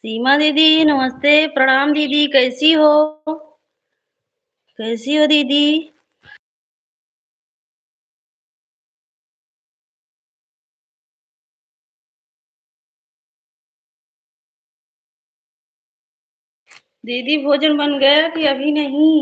सीमा दीदी नमस्ते, प्रणाम दीदी कैसी हो? कैसी हो दीदी? दीदी भोजन बन गया कि अभी नहीं?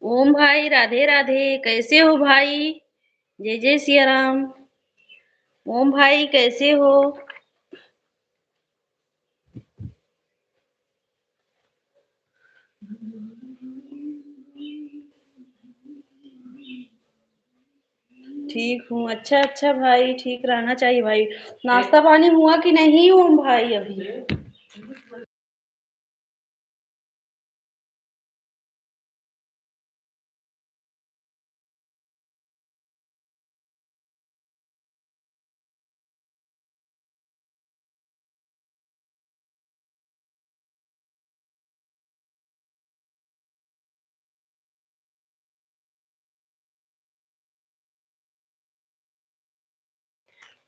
ओम भाई राधे राधे, कैसे हो भाई? जय जय सिया राम। ओम भाई कैसे हो? ठीक हूँ। अच्छा अच्छा भाई, ठीक रहना चाहिए भाई। नाश्ता पानी हुआ कि नहीं ओम भाई अभी?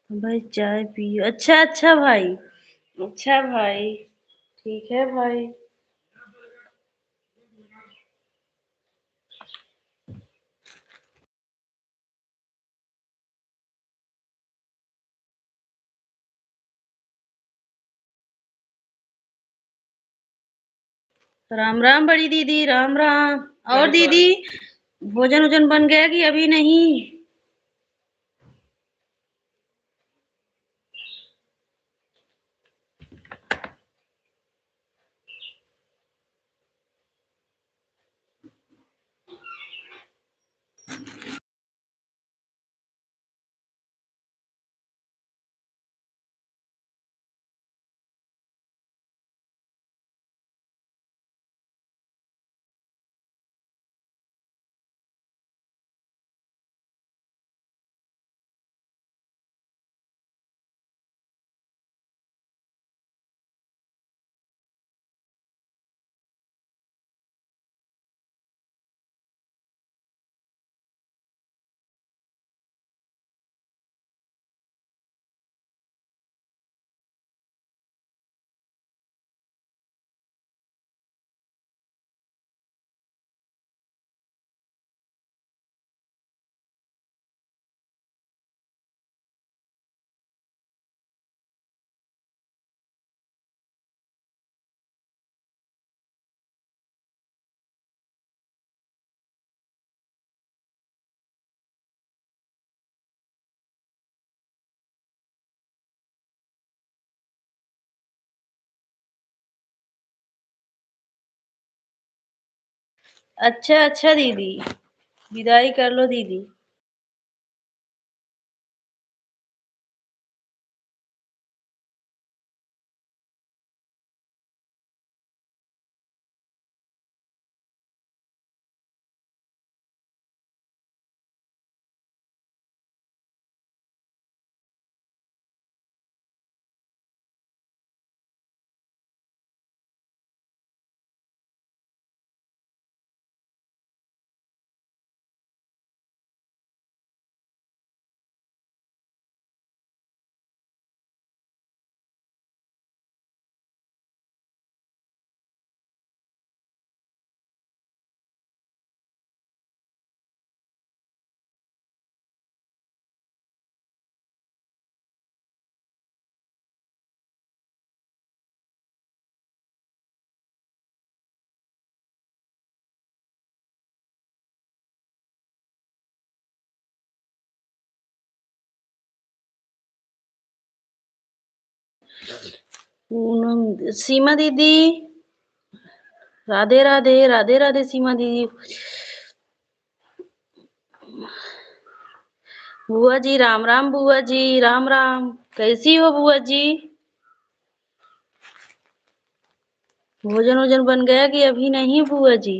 भाई चाय पियो। अच्छा अच्छा भाई। अच्छा भाई। ठीक है भाई। राम राम बड़ी दीदी, राम राम। और दीदी भोजन वोजन बन गया कि अभी नहीं? अच्छा अच्छा दीदी, विदाई कर लो दीदी। पूनम, सीमा दीदी, राधे राधे, राधे राधे सीमा दीदी। बुआ जी राम राम, बुआ जी राम राम। कैसी हो बुआ जी? भोजन वोजन बन गया कि अभी नहीं बुआ जी?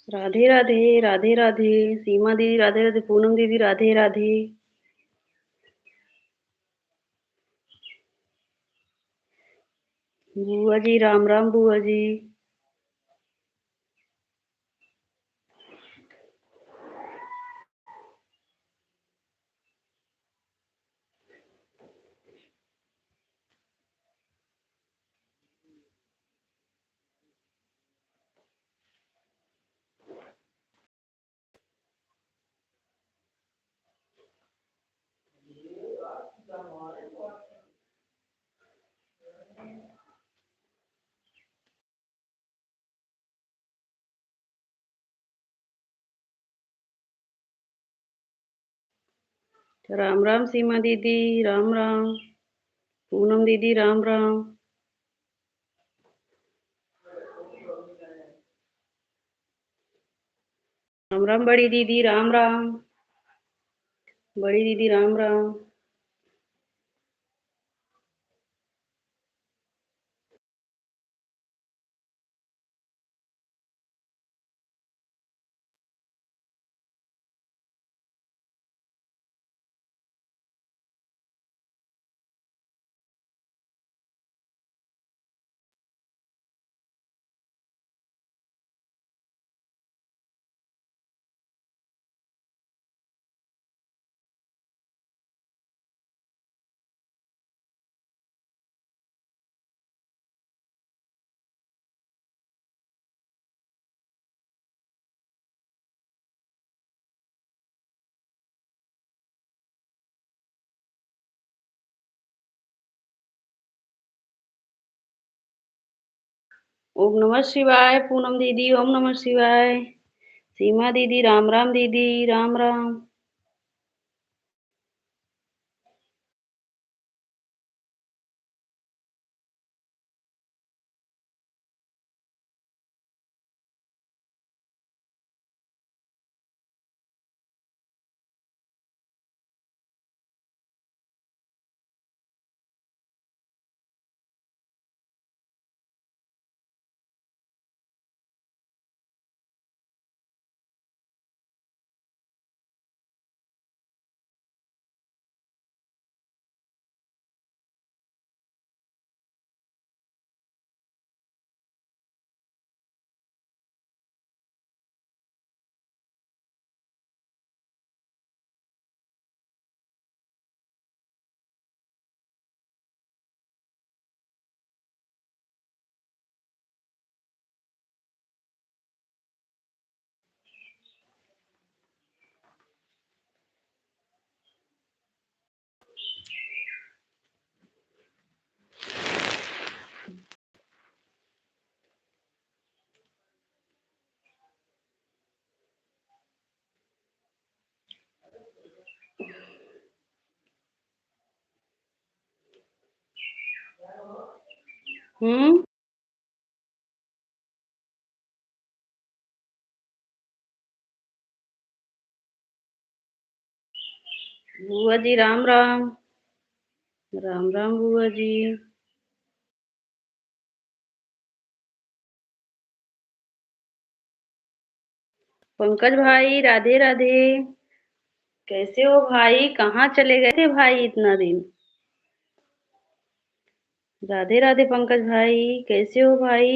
राधे राधे, राधे राधे सीमा दीदी, राधे राधे पूनम दीदी, राधे राधे। बुआ जी राम राम, बुआ जी। राम राम सीमा दीदी, राम राम। पूनम दीदी, राम राम। राम राम बड़ी दीदी, राम राम। बड़ी दीदी, राम राम। ओम नमः शिवाय पूनम दीदी, ओम नमः शिवाय। सीमा दीदी, राम राम दीदी, राम राम। हम्म। बुआ जी, राम राम। राम राम बुआ जी। पंकज भाई, राधे राधे। कैसे हो भाई? कहाँ चले गए थे भाई इतना दिन? राधे राधे पंकज भाई, कैसे हो भाई?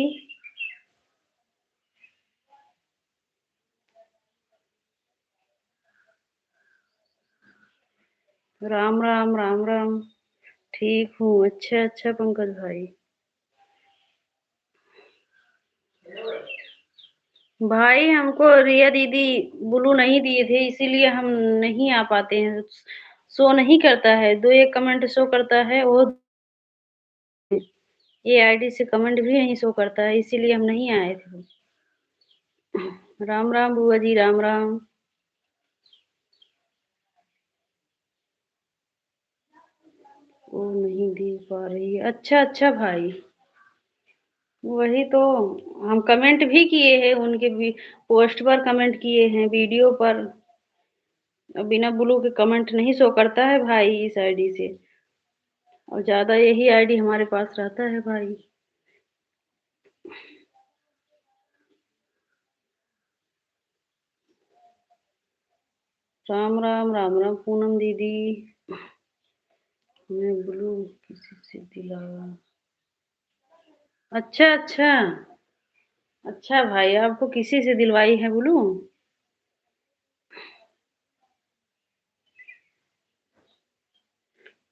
राम राम, राम राम। ठीक हूँ। अच्छा अच्छा पंकज भाई। भाई हमको रिया दीदी ब्लू नहीं दिए थे, इसीलिए हम नहीं आ पाते हैं। शो नहीं करता है, दो एक कमेंट शो करता है वो। ये आईडी से कमेंट भी नहीं शो करता है, इसीलिए हम नहीं आए थे। राम राम बुआ जी, राम राम। वो नहीं दे पा रही है। अच्छा अच्छा भाई। वही तो। हम कमेंट भी किए हैं उनके भी। पोस्ट पर कमेंट किए हैं, वीडियो पर। बिना ब्लू के कमेंट नहीं शो करता है भाई इस आईडी से। और ज्यादा यही आईडी हमारे पास रहता है भाई। राम राम, राम राम पूनम दीदी। मैं ब्लू किसी से दिलावा। अच्छा अच्छा। अच्छा भाई, आपको किसी से दिलवाई है ब्लू?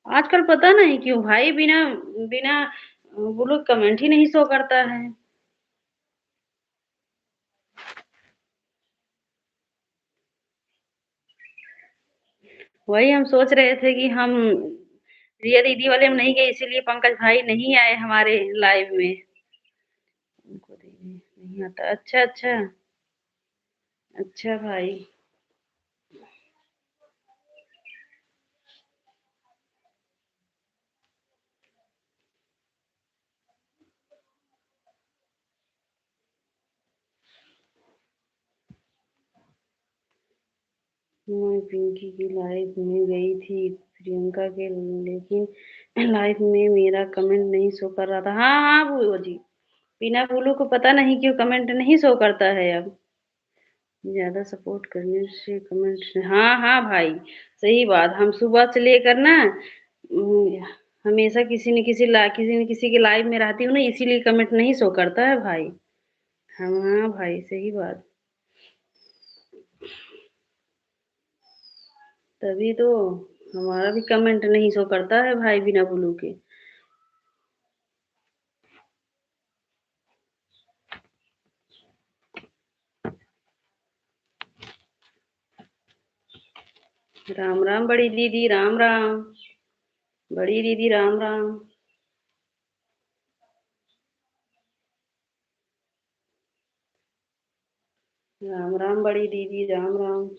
आजकल पता नहीं क्यों भाई, बिना बिना ब्लू कमेंट ही नहीं शो करता है। वही हम सोच रहे थे कि हम रिया दीदी वाले में नहीं गए, इसीलिए पंकज भाई नहीं आए हमारे लाइव में। उनको देने नहीं आता। अच्छा अच्छा। अच्छा भाई। मैं पिंकी की लाइव में गई थी प्रियंका के, लेकिन लाइव में मेरा कमेंट नहीं शो कर रहा था। हाँ हाँ वो जी, बिना बोलू को पता नहीं क्यों कमेंट नहीं शो करता है अब। ज्यादा सपोर्ट करने से कमेंट, हाँ हाँ भाई, सही बात। हम सुबह से लेकर ना हमेशा किसी न किसी के लाइव में रहती हूँ ना, इसीलिए कमेंट नहीं शो करता है भाई। हाँ हाँ भाई, सही बात। तभी तो हमारा भी कमेंट नहीं शो करता है भाई, बिना बोलू के। राम राम बड़ी दीदी, राम राम। बड़ी दीदी, राम राम। राम राम बड़ी दीदी, राम राम।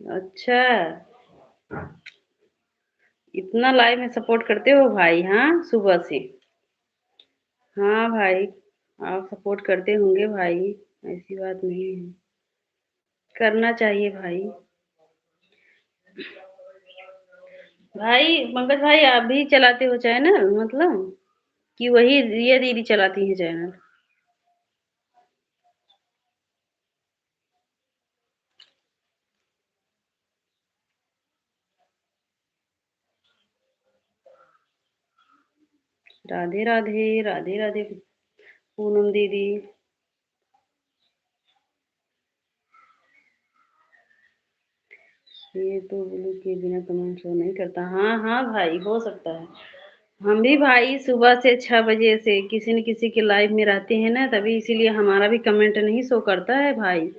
अच्छा, इतना लाइव में सपोर्ट करते हो भाई? हाँ, सुबह से। हाँ भाई, आप सपोर्ट करते होंगे भाई, ऐसी बात नहीं है। करना चाहिए भाई। भाई पंकज भाई, आप भी चलाते हो चैनल, मतलब कि वही रिया दीदी चलाती है चैनल? राधे राधे, राधे राधे पूनम दीदी। ये तो ब्लू के बिना कमेंट शो नहीं करता। हाँ हाँ भाई, हो सकता है। हम भी भाई सुबह से 6 बजे से किसी न किसी के लाइव में रहते हैं ना, तभी इसीलिए हमारा भी कमेंट नहीं शो करता है भाई।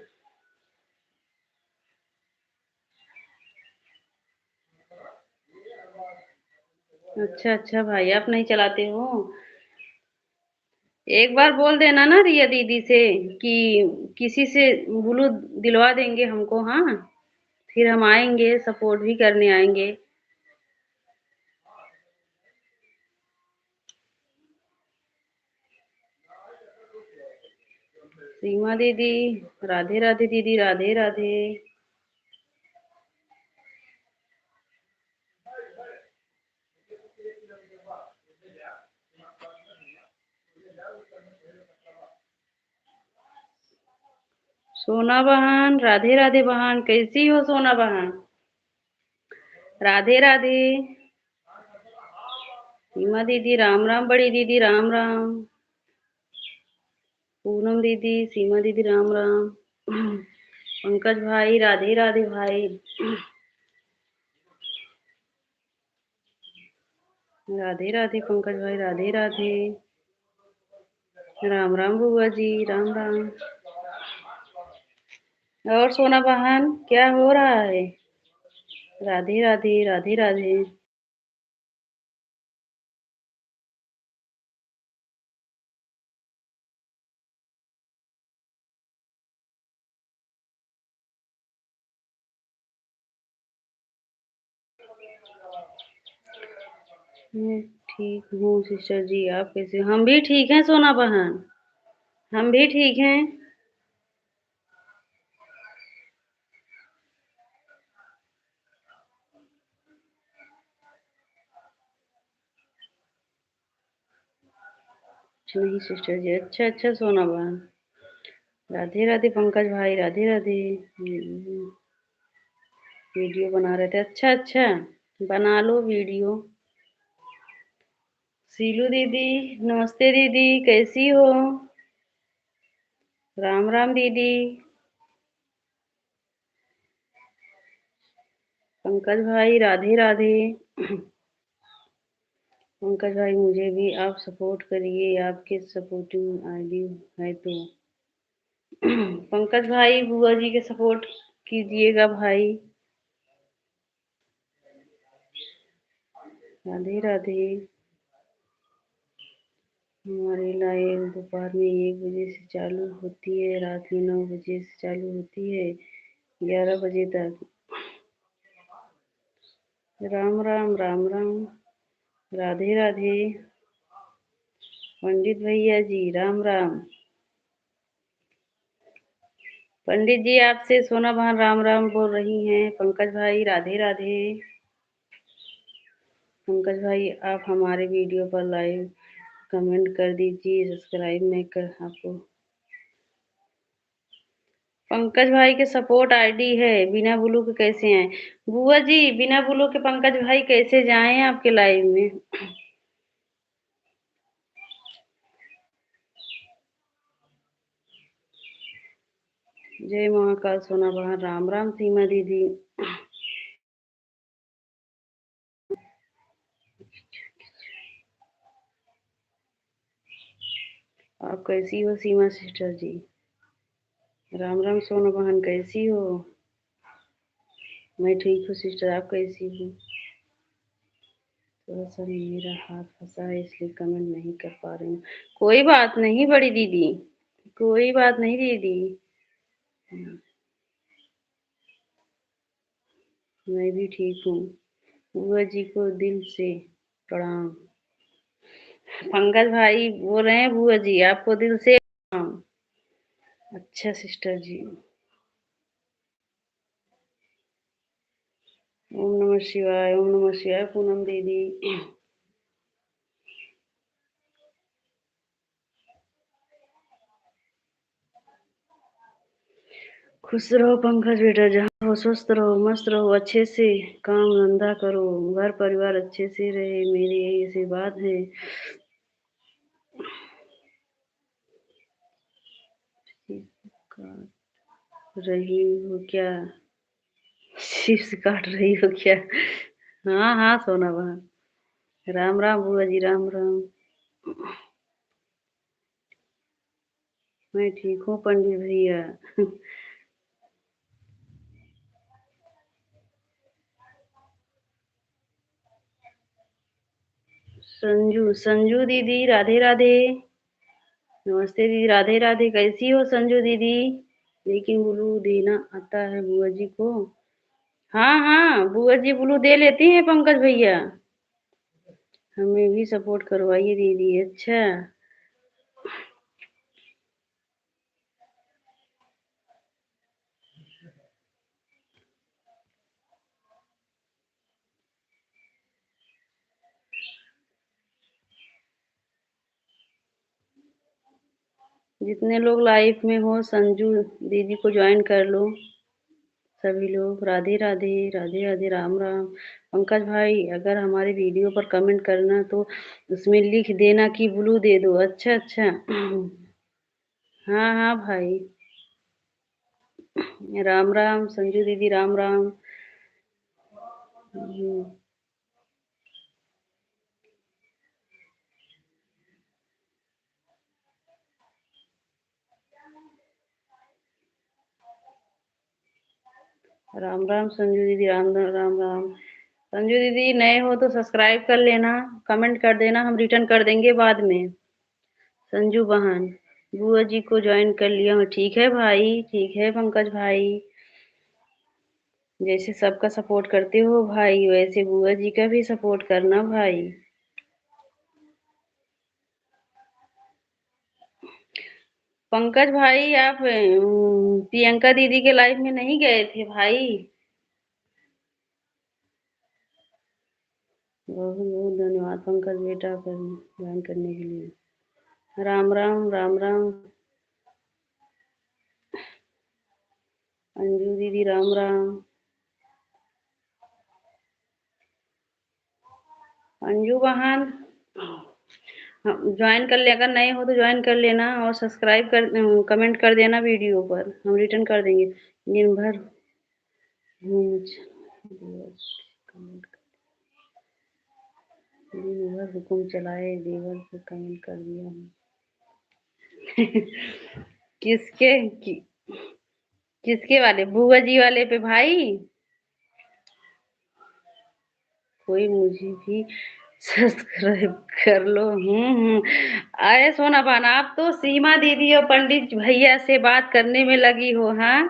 अच्छा अच्छा भाई, आप नहीं चलाते हो? एक बार बोल देना ना रिया दीदी से कि किसी से ब्लू दिलवा देंगे हमको। हाँ, फिर हम आएंगे, सपोर्ट भी करने आएंगे। सीमा दीदी, राधे राधे दीदी, राधे राधे। सोना बहन, राधे राधे बहन, कैसी हो सोना बहन? राधे राधे। सीमा दीदी, राम राम बड़ी दीदी, राम राम। पूनम दीदी, सीमा दीदी, राम राम। पंकज भाई, राधे राधे भाई। राधे राधे पंकज भाई, राधे राधे। राम राम बुआ जी, राम राम। और सोना बहन, क्या हो रहा है? राधे राधे, राधे राधे। मैं ठीक हूँ सिस्टर जी, आप कैसे? हम भी ठीक हैं सोना बहन, हम भी ठीक हैं। कुछ नहीं सिस्टर जी। अच्छा अच्छा सोना बहन। राधे राधे पंकज भाई, राधे राधे। वीडियो बना रहे थे? अच्छा अच्छा, बना लो वीडियो। सीलू दीदी, नमस्ते दीदी, कैसी हो? राम राम दीदी। पंकज भाई, राधे राधे। पंकज भाई, मुझे भी आप सपोर्ट करिए, आपके सपोर्टिंग आईडी है तो। पंकज भाई, बुआ जी के सपोर्ट कीजिएगा भाई। राधे राधे। हमारी लाइव दोपहर में 1 बजे से चालू होती है, रात में 9 बजे से चालू होती है, 11 बजे तक। राम राम, राम राम। राधे राधे। पंडित भैया जी राम राम। पंडित जी आपसे सोना बहन राम राम बोल रही हैं। पंकज भाई राधे राधे। पंकज भाई आप हमारे वीडियो पर लाइव कमेंट कर दीजिए, सब्सक्राइब मैं कर आपको। पंकज भाई के सपोर्ट आईडी है, बिना ब्लू के कैसे आए? बुआ जी बिना ब्लू के पंकज भाई कैसे जाएं आपके लाइव में? जय महाकाल सोना बहन राम राम। सीमा दीदी आप कैसी हो? सीमा सिस्टर जी राम राम। सोना बहन कैसी हो? मैं ठीक हूँ सिस्टर, आप कैसी हो? थोड़ा सा मेरा हाथ फंसा है इसलिए कमेंट नहीं कर पा रही हूँ। कोई बात नहीं बड़ी दीदी, कोई बात नहीं दीदी। मैं भी ठीक हूँ। बुआ जी को दिल से प्रणाम। पंकज भाई बोल रहे हैं बुआ जी आपको दिल से प्रणाम। अच्छा सिस्टर जी। ओम नमः शिवाय, ओम नमः शिवाय पूनम दीदी। खुश रहो पंकज बेटा, जहाँ हो स्वस्थ रहो, मस्त रहो, अच्छे से काम धंधा करो, घर परिवार अच्छे से रहे, मेरी यही आशीर्वाद है। काट रही हो क्या? चिप्स काट रही हो क्या? हाँ हाँ सोना बहन। राम राम बुआ जी राम राम। मैं ठीक हूँ पंडित भैया। संजू संजू दीदी राधे राधे। नमस्ते दीदी राधे राधे। कैसी हो संजू दीदी? लेकिन ब्लू देना आता है बुआ जी को? हाँ हाँ बुआ जी ब्लू दे लेती हैं पंकज भैया। हमें भी सपोर्ट करवाइए दीदी। अच्छा जितने लोग लाइफ में हो संजू दीदी को ज्वाइन कर लो। सभी लोग राधे राधे, राधे राधे, राम राम। पंकज भाई अगर हमारे वीडियो पर कमेंट करना तो उसमें लिख देना कि ब्लू दे दो। अच्छा अच्छा। हाँ हाँ भाई। राम राम संजू दीदी राम राम। हम्म, राम राम संजू दीदी राम राम राम राम। संजू दीदी नए हो तो सब्सक्राइब कर लेना, कमेंट कर देना, हम रिटर्न कर देंगे बाद में। संजू बहन बुआ जी को ज्वाइन कर लिया हूँ। ठीक है भाई, ठीक है पंकज भाई। जैसे सबका सपोर्ट करते हो भाई वैसे बुआ जी का भी सपोर्ट करना भाई। पंकज भाई आप प्रियंका दीदी के लाइफ में नहीं गए थे भाई? बहुत बहुत धन्यवाद पंकज बेटा कर ज्वाइन करने के लिए। राम राम राम राम। अंजू दीदी राम राम। अंजू बहन ज्वाइन कर ले, अगर नए हो तो ज्वाइन कर लेना और सब्सक्राइब कर कमेंट कर देना वीडियो पर, हम रिटर्न कर देंगे। दिन भर कमेंट, दिन भर हुक्म चलाए देवर पे कमेंट कर दिया हम। किसके किसके वाले? बुआ जी वाले पे भाई? कोई मुझे भी सब्सक्राइब कर लो। अरे सोना बहन आप तो सीमा दीदी और पंडित भैया से बात करने में लगी हो। हाँ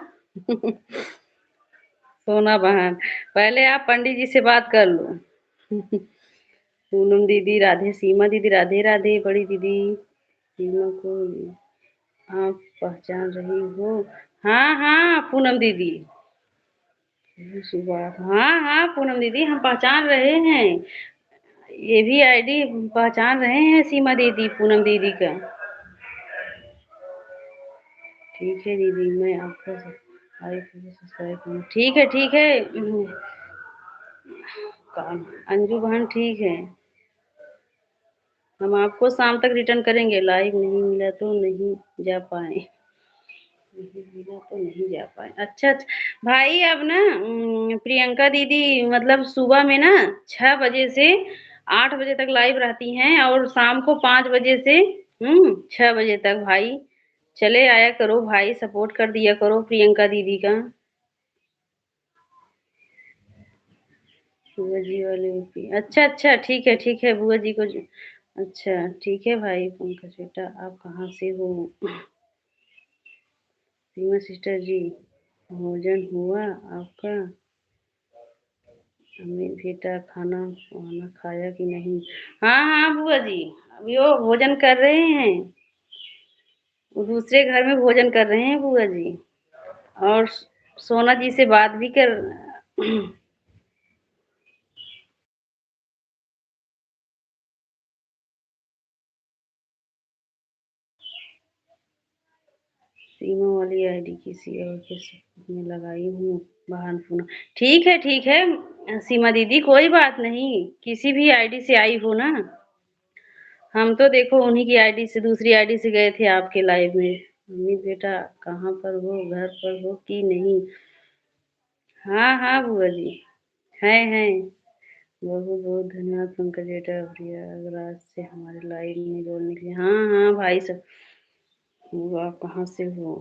सोना बहन पहले आप पंडित जी से बात कर लो। पूनम दीदी राधे, सीमा दीदी राधे राधे, बड़ी दीदी सीमा को आप पहचान रही हो? हाँ हाँ पूनम दीदी, सुबह हाँ हाँ पूनम दीदी हम पहचान रहे हैं। ये भी आईडी पहचान रहे हैं सीमा दीदी, पूनम दीदी का। ठीक है दीदी, मैं आपका सब्सक्राइब करूँ। ठीक है अंजू बहन ठीक है। हम आपको शाम तक रिटर्न करेंगे। लाइव नहीं मिला तो नहीं जा पाए। नहीं मिला तो नहीं जा पाए। अच्छा अच्छा भाई, अब ना प्रियंका दीदी मतलब सुबह में ना 6 बजे से 8 बजे तक लाइव रहती हैं और शाम को 5 बजे से 6 बजे तक। भाई चले आया करो भाई, सपोर्ट कर दिया करो प्रियंका दीदी का। बुआ जी वाले ओपी, अच्छा अच्छा ठीक है बुआ जी को अच्छा ठीक है भाई। पंकज बेटा आप कहाँ से हो? सीमा सिस्टर जी, भोजन हुआ आपका? अमित बेटा खाना वाना खाया कि नहीं? हाँ हाँ बुआ जी, अभी वो भोजन कर रहे हैं। वो दूसरे घर में भोजन कर रहे हैं बुआ जी। और सोना जी से बात भी कर सीमा वाली आईडी किसी और के में लगाई हूँ। बहान पुनः ठीक है सीमा दीदी, कोई बात नहीं। किसी भी आईडी से आई हो ना, हम तो देखो उन्हीं की आईडी से, दूसरी आईडी से गए थे आपके लाइव में। मम्मी बेटा कहाँ पर हो, घर पर हो कि नहीं? हाँ हाँ बुआ जी, हैं। बहुत बहुत धन्यवाद पंकज बेटा, प्रयागराज से हमारे लाइव में जोड़ने के लिए। हाँ हाँ भाई सब, वो आप कहाँ से हो?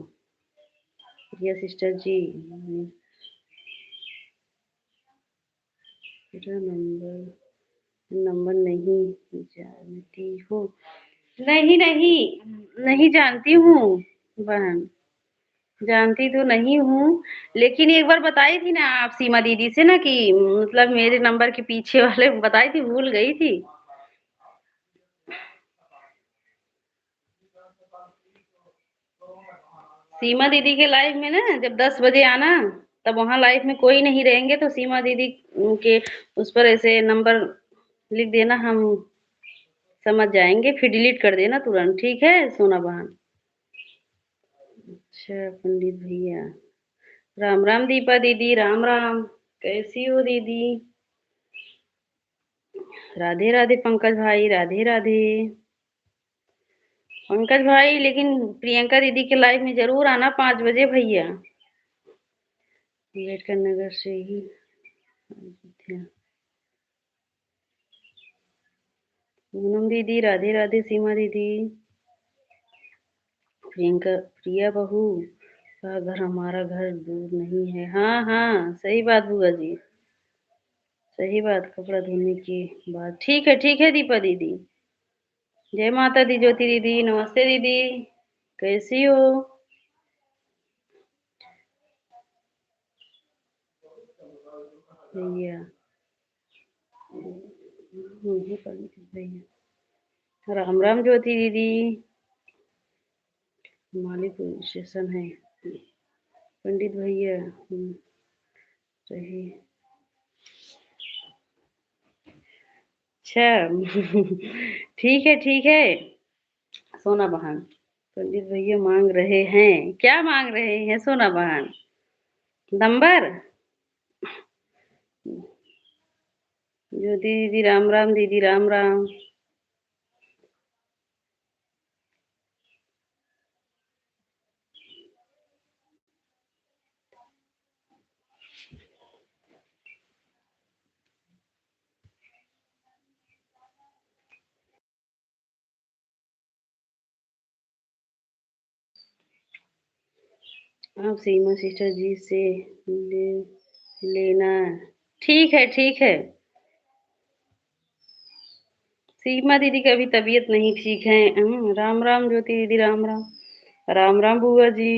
प्रिया सिस्टर जी, मेरा नंबर नंबर नहीं जानती हो? नहीं नहीं, नहीं जानती हूँ बहन, जानती तो नहीं हूँ। लेकिन एक बार बताई थी ना आप सीमा दीदी से ना कि मतलब मेरे नंबर के पीछे वाले बताई थी, भूल गई थी। सीमा दीदी के लाइव में ना जब 10 बजे आना, तब वहां लाइव में कोई नहीं रहेंगे तो सीमा दीदी के उस पर ऐसे नंबर लिख देना, हम समझ जाएंगे, फिर डिलीट कर देना तुरंत। ठीक है सोना बहन? अच्छा पंडित भैया, राम राम दीपा दीदी, राम राम। कैसी हो दीदी? राधे राधे पंकज भाई, राधे राधे। पंकज भाई लेकिन प्रियंका दीदी के लाइव में जरूर आना 5 बजे भैया। अम्बेडकर नगर से ही अयोध्या। पूनम दीदी राधे राधे, सीमा दीदी। प्रियंका, प्रिया बहू का घर, हमारा घर दूर नहीं है। हाँ हाँ सही बात बुआ जी, सही बात। कपड़ा धोने की बात, ठीक है दीपा दीदी। जय माता दी ज्योति दीदी, नमस्ते दीदी, कैसी हो? भैया भैया राम राम ज्योति दीदी। मालीपुर स्टेशन है पंडित भैया। सही। अच्छा ठीक है सोना बहन। पंडित भैया मांग रहे हैं, क्या मांग रहे हैं सोना बहन? नंबर? ज्योति दीदी राम राम, दीदी राम राम। आप सीमा सिस्टर जी से ले लेना। ठीक है। सीमा दीदी का भी तबीयत नहीं ठीक है। राम राम ज्योति दीदी, राम राम। राम राम बुआ जी।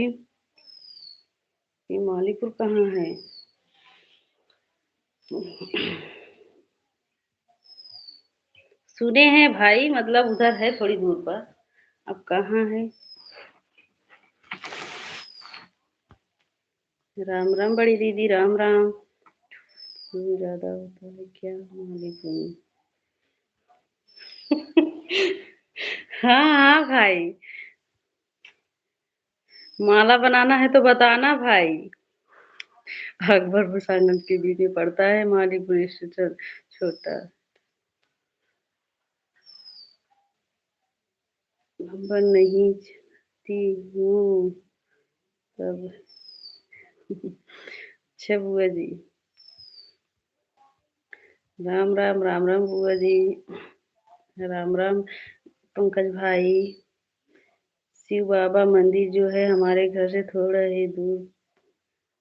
ये मालीपुर कहाँ है? सुने हैं भाई, मतलब उधर है थोड़ी दूर पर। अब कहाँ है? राम राम बड़ी दीदी, राम राम। ज्यादा होता है क्या? वालेकुम। हाँ हाँ भाई, माला बनाना है तो बताना भाई। अकबरपुर सारनाथ के बीच में पड़ता है मालीपुर स्टेशन। छोटा नंबर नहीं दी हूँ तब। अच्छा बुआ जी, राम राम, राम राम बुआ जी। राम राम पंकज भाई। शिव बाबा मंदिर जो है हमारे घर से थोड़ा ही दूर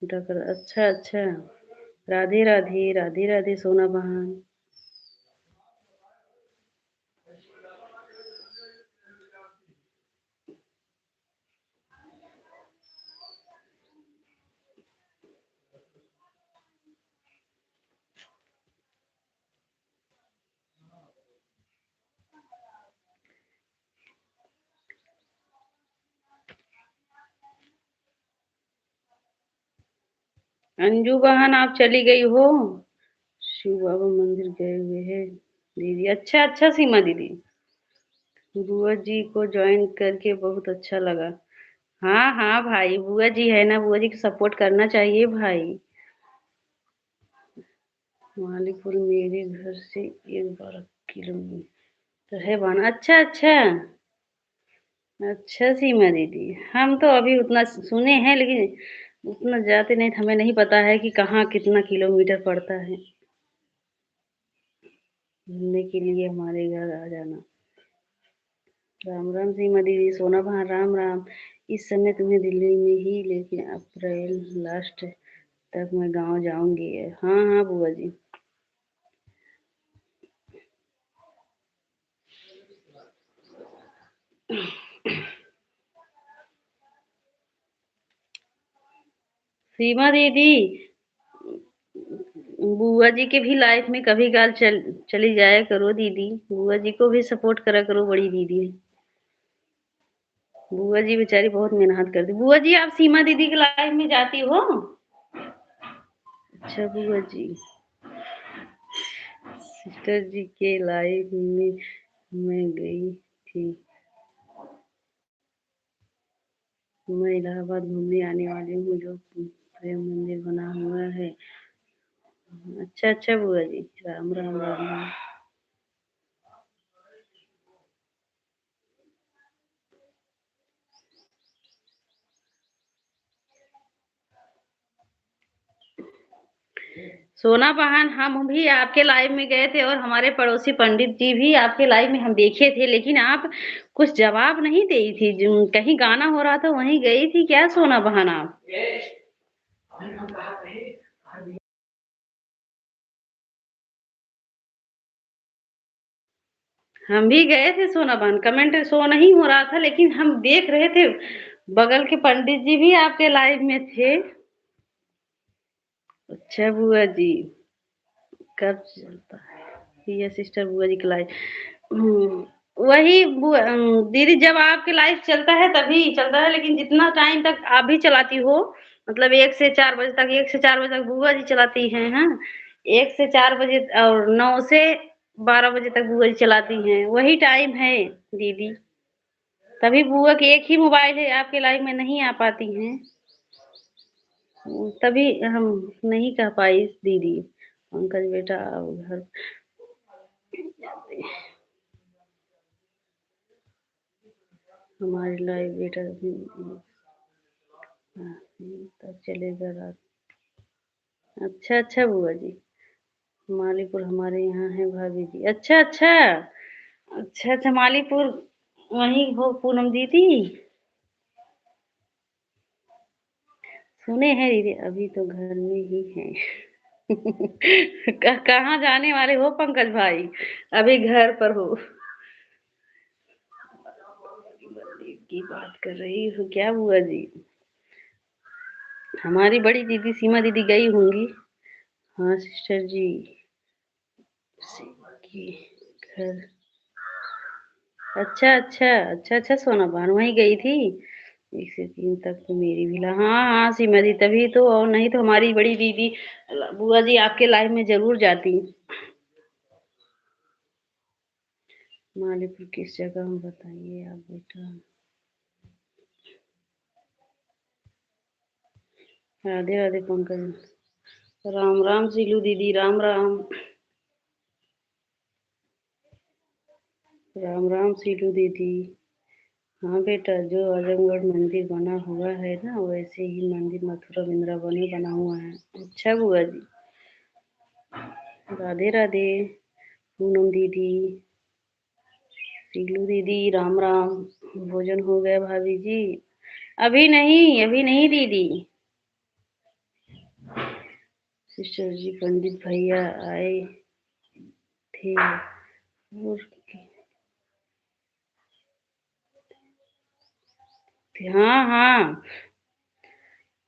ढकर। अच्छा अच्छा। राधे राधे, राधे राधे सोना बहन। अंजू बहन आप चली गई हो? शिव बाबा मंदिर गए हुए हैं दीदी। अच्छा अच्छा सीमा दीदी, बुआ जी को ज्वाइन करके बहुत अच्छा लगा। हाँ हाँ भाई, बुआ जी है ना, बुआ जी को सपोर्ट करना चाहिए भाई। मालीपुर मेरे घर से 12 किलोमीटर है बना। अच्छा अच्छा। अच्छा सीमा दीदी, हम तो अभी उतना सुने हैं लेकिन उतना जाते नहीं, हमें नहीं पता है कि कहाँ कितना किलोमीटर पड़ता है। घूमने के लिए हमारे घर आ जाना। राम राम सीमा दीदी, सोना बहन राम राम। इस समय तुम्हें दिल्ली में ही, लेकिन अप्रैल लास्ट तक मैं गांव जाऊंगी। हाँ हाँ बुआ जी। सीमा दीदी, बुआ जी के भी लाइफ में कभी काल चली जाया करो दीदी। बुआ जी को भी सपोर्ट करा करो, बड़ी दीदी है। बुआ जी बेचारी बहुत मेहनत करती। बुआ जी आप सीमा दीदी के लाइफ में जाती हो? अच्छा बुआ जी, सिस्टर जी के लाइफ में मैं गई थी। मैं इलाहाबाद घूमने आने वाली हूँ, जो प्रेम मंदिर बना हुआ है। अच्छा अच्छा बुआ जी, राम राम, राम राम। सोना बहन, हम भी आपके लाइव में गए थे और हमारे पड़ोसी पंडित जी भी आपके लाइव में हम देखे थे, लेकिन आप कुछ जवाब नहीं दी थी। कहीं गाना हो रहा था वहीं गई थी क्या सोना बहन आप? हम भी गए थे सोना बहन, कमेंट शो नहीं हो रहा था लेकिन हम देख रहे थे। बगल के पंडित जी भी आपके लाइव में थे। अच्छा बुआ जी, कब चलता है ये सिस्टर बुआ जी की लाइव? हम्म, वही दीदी, जब आपके लाइव चलता है तभी चलता है, लेकिन जितना टाइम तक आप भी चलाती हो, मतलब 1 से 4 बजे तक, 1 से 4 बजे तक बुआ जी चलाती हैं। हाँ, 1 से 4 बजे और 9 से 12 बजे तक बुआ जी चलाती हैं, वही टाइम है दीदी। तभी बुआ के एक ही मोबाइल है, आपके लाइव में नहीं आ पाती हैं। तभी हम नहीं कह पाई दीदी। पंकज बेटा आओ घर। हमारी लाइव बेटा तब चलेगा रात। अच्छा अच्छा बुआ जी, मालीपुर हमारे यहाँ है भाभी जी। अच्छा अच्छा। अच्छा अच्छा, मालीपुर वहीं हो पूनम दीदी? सुने हैं दीदी, अभी तो घर में ही हैं। कहाँ जाने वाले हो पंकज भाई? अभी घर पर हो? की बात कर रही हो क्या बुआ जी? हमारी बड़ी दीदी सीमा दीदी गई होंगी। हाँ सिस्टर जी, के घर अच्छा, अच्छा, अच्छा, अच्छा सोना बहन वहीं गई थी? 1 से 3 तक तो मेरी भी हाँ, हाँ, सीमा दी तभी तो और नहीं तो हमारी बड़ी दीदी बुआ जी आपके लाइफ में ज़रूर जाती। मालीपुर किस जगह में बताइए आप बेटा? राधे राधे पंकज। राम राम सीलू दीदी राम राम। राम राम सीलू दीदी। हाँ बेटा जो आजमगढ़ मंदिर बना हुआ है ना वैसे ही मंदिर मथुरा वृंदावन में बना हुआ है। अच्छा बुआ जी। राधे राधे पूनम दीदी सीलू दीदी राम राम। भोजन हो गया भाभी जी? अभी नहीं दीदी। सिस्टर जी पंडित भैया आए थे और हाँ हाँ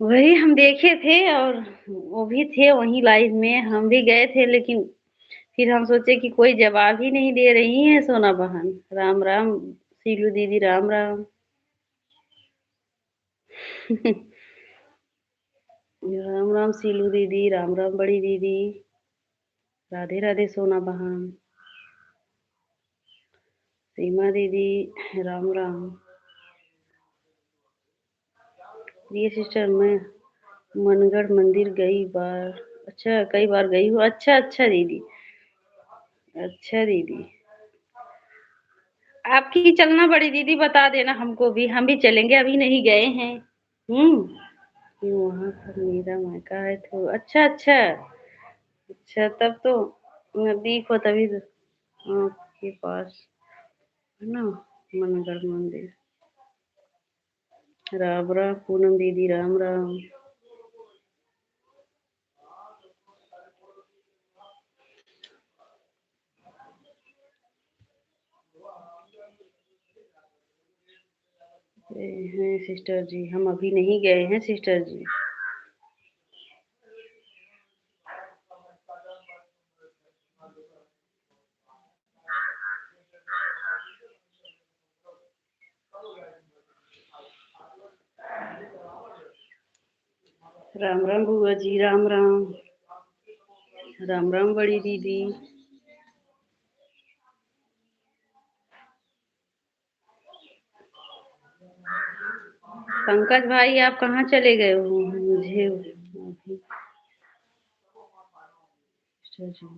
वही हम देखे थे और वो भी थे वहीं लाइव में हम भी गए थे लेकिन फिर हम सोचे कि कोई जवाब ही नहीं दे रही है सोना बहन। राम राम सीलू दीदी राम राम। राम राम सीलू दीदी राम राम बड़ी दीदी। राधे राधे सोना बहन। सीमा दीदी राम राम। प्रिय सिस्टर मैं मनगढ़ मंदिर गई बार अच्छा कई बार गई हूँ। अच्छा अच्छा दीदी। अच्छा दीदी आपकी चलना बड़ी दीदी बता देना हमको भी हम भी चलेंगे अभी नहीं गए हैं। कि वहाँ पर मेरा मायका है तो अच्छा अच्छा अच्छा तब तो नजदीक हो तभी तो आपके पास है ना मनगढ़ मंदिर। राम राम पूनम दीदी राम राम। हैं सिस्टर जी हम अभी नहीं गए हैं सिस्टर जी। राम राम बुआ जी राम राम। राम राम बड़ी दीदी। पंकज भाई आप कहाँ चले गए हो मुझे अभी सिस्टर जी।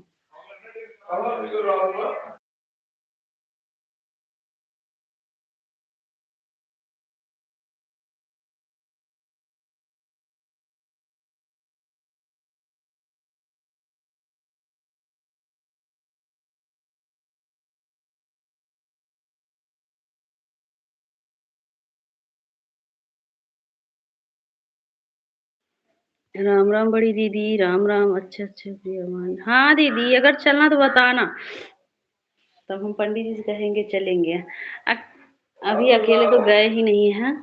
राम राम बड़ी दीदी राम राम। अच्छा अच्छा प्रियमान हाँ दीदी अगर चलना तो बताना तब हम पंडित जी से कहेंगे चलेंगे। अ- अभी अकेले तो गए ही नहीं हैं।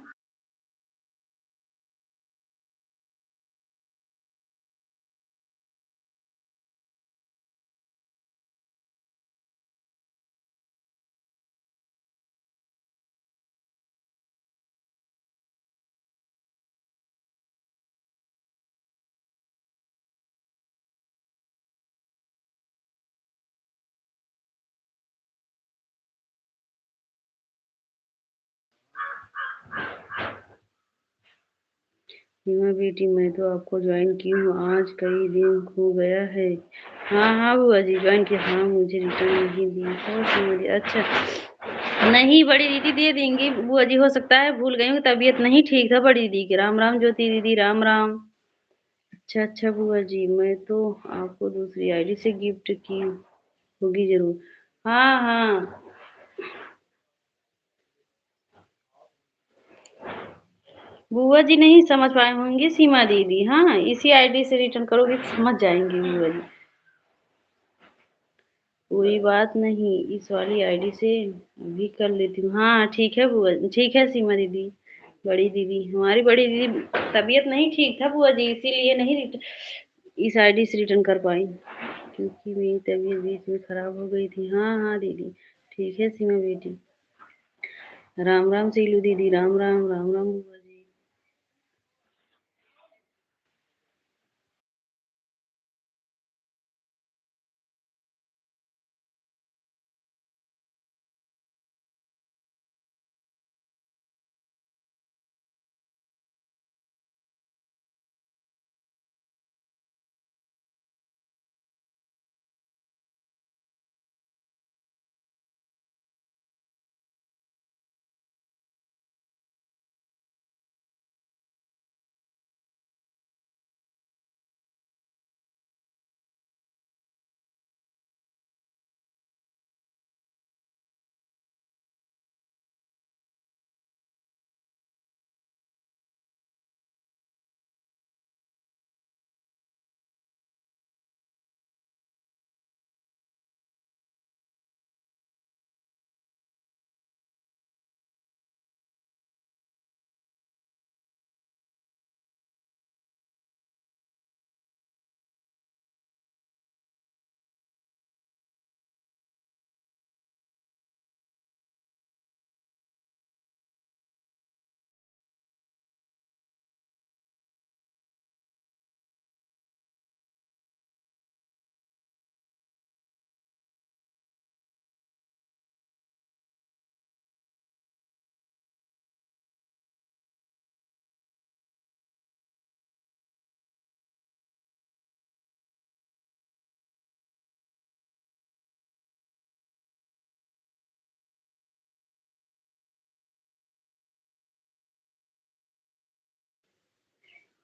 सीमा बेटी मैं तो आपको ज्वाइन की हूँ आज कई दिन हो गया है। हाँ हाँ बुआ जी ज्वाइन किया हाँ मुझे रिटर्न नहीं दी और सीमा दी अच्छा नहीं बड़ी दीदी दे देंगी बुआ जी हो सकता है भूल गई हूँ तबीयत नहीं ठीक था बड़ी दीदी की। राम राम ज्योति दीदी राम राम। अच्छा अच्छा बुआ जी मैं तो आपको दूसरी आईडी से गिफ्ट की होगी जरूर। हाँ हाँ बुआ जी नहीं समझ पाए होंगी सीमा दीदी। हाँ इसी आईडी से रिटर्न करोगे तो समझ जाएंगी बुआ जी। कोई बात नहीं इस वाली आईडी से भी कर लेती हूँ। हाँ ठीक है बुआ ठीक है सीमा दीदी। बड़ी दीदी हमारी बड़ी दीदी तबीयत नहीं ठीक था बुआ जी इसीलिए नहीं इस आईडी से रिटर्न कर पाई क्योंकि मेरी तबीयत बीच में खराब हो गई थी। हाँ हाँ दीदी ठीक है सीमा बेटी। राम राम सीलू दीदी, राम राम, राम राम बुआ जी।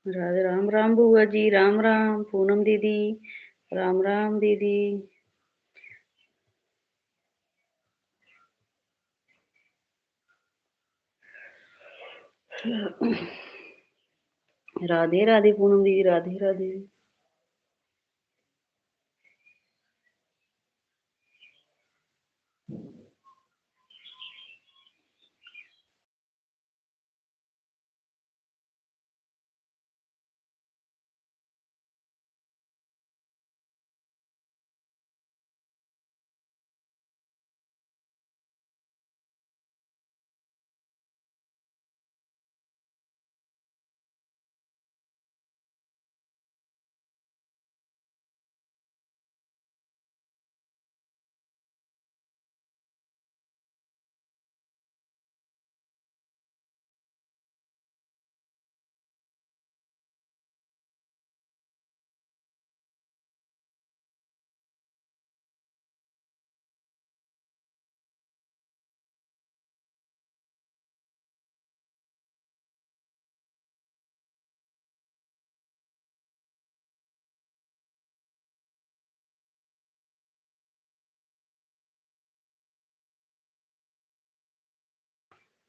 राधे राम राम बुआ जी, राम राम पूनम दीदी, राम राम दीदी। राधे राधे पूनम दीदी, राधे राधे।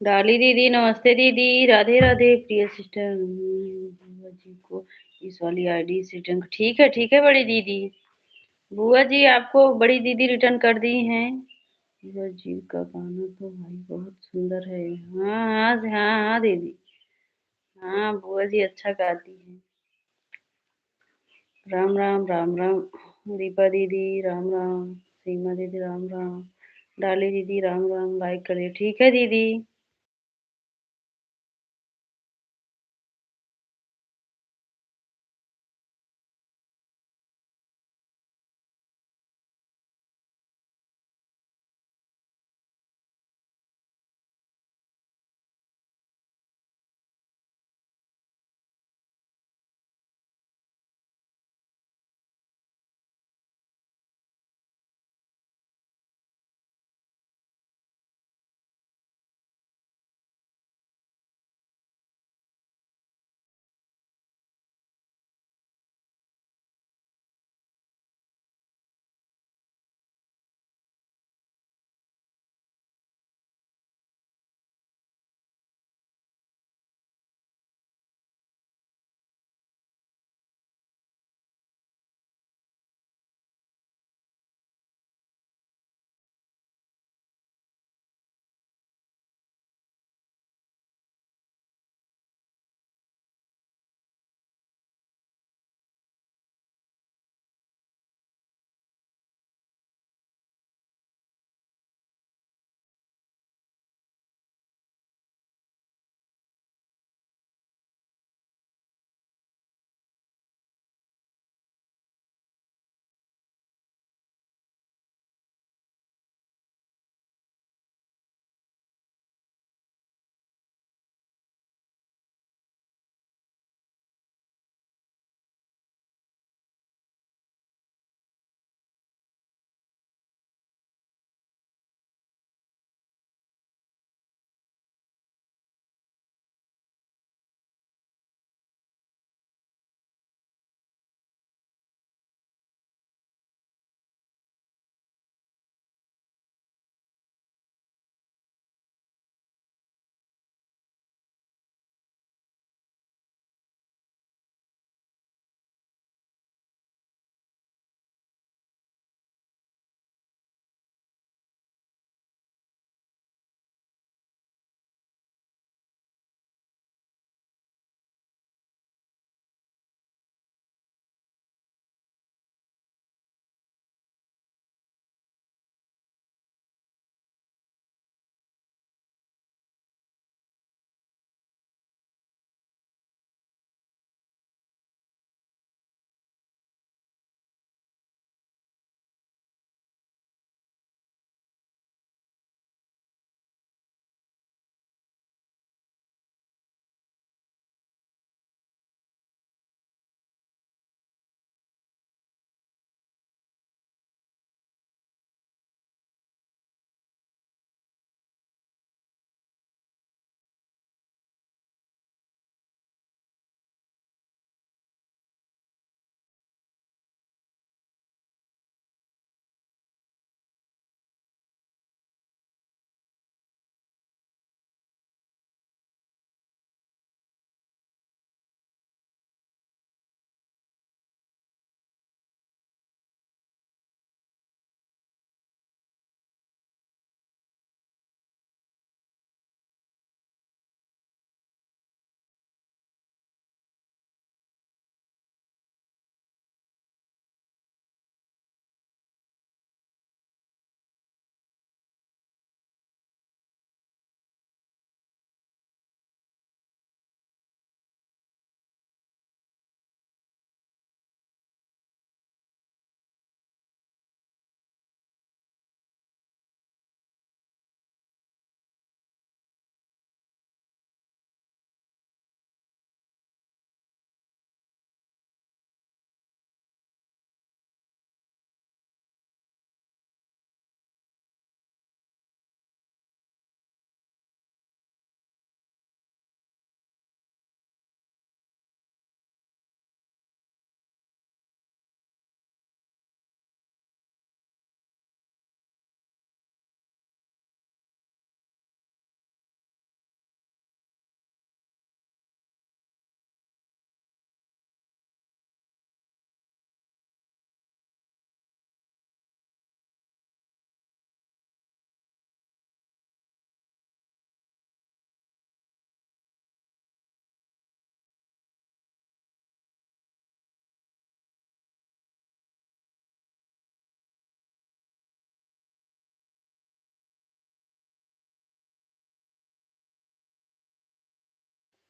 डाली दीदी, नमस्ते दीदी, राधे राधे प्रिय सिस्टर। बुआ जी को इस वाली आईडी से जंग, ठीक है बड़ी दीदी। बुआ जी आपको बड़ी दीदी रिटर्न कर दी हैं। बुआ जी का गाना तो भाई बहुत सुंदर है। हाँ हाँ हाँ हाँ दीदी। हाँ बुआ जी अच्छा गाती हैं। राम राम, राम राम। दीपा दीदी राम राम, सीमा दीदी राम राम, डाली दीदी राम राम। लाइक करिए, ठीक है दीदी।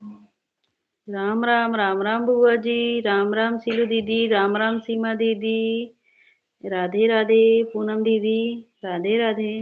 राम राम राम राम बुआ जी। राम राम सीलू दीदी। राम राम सीमा दीदी। राधे राधे पूनम दीदी। राधे राधे।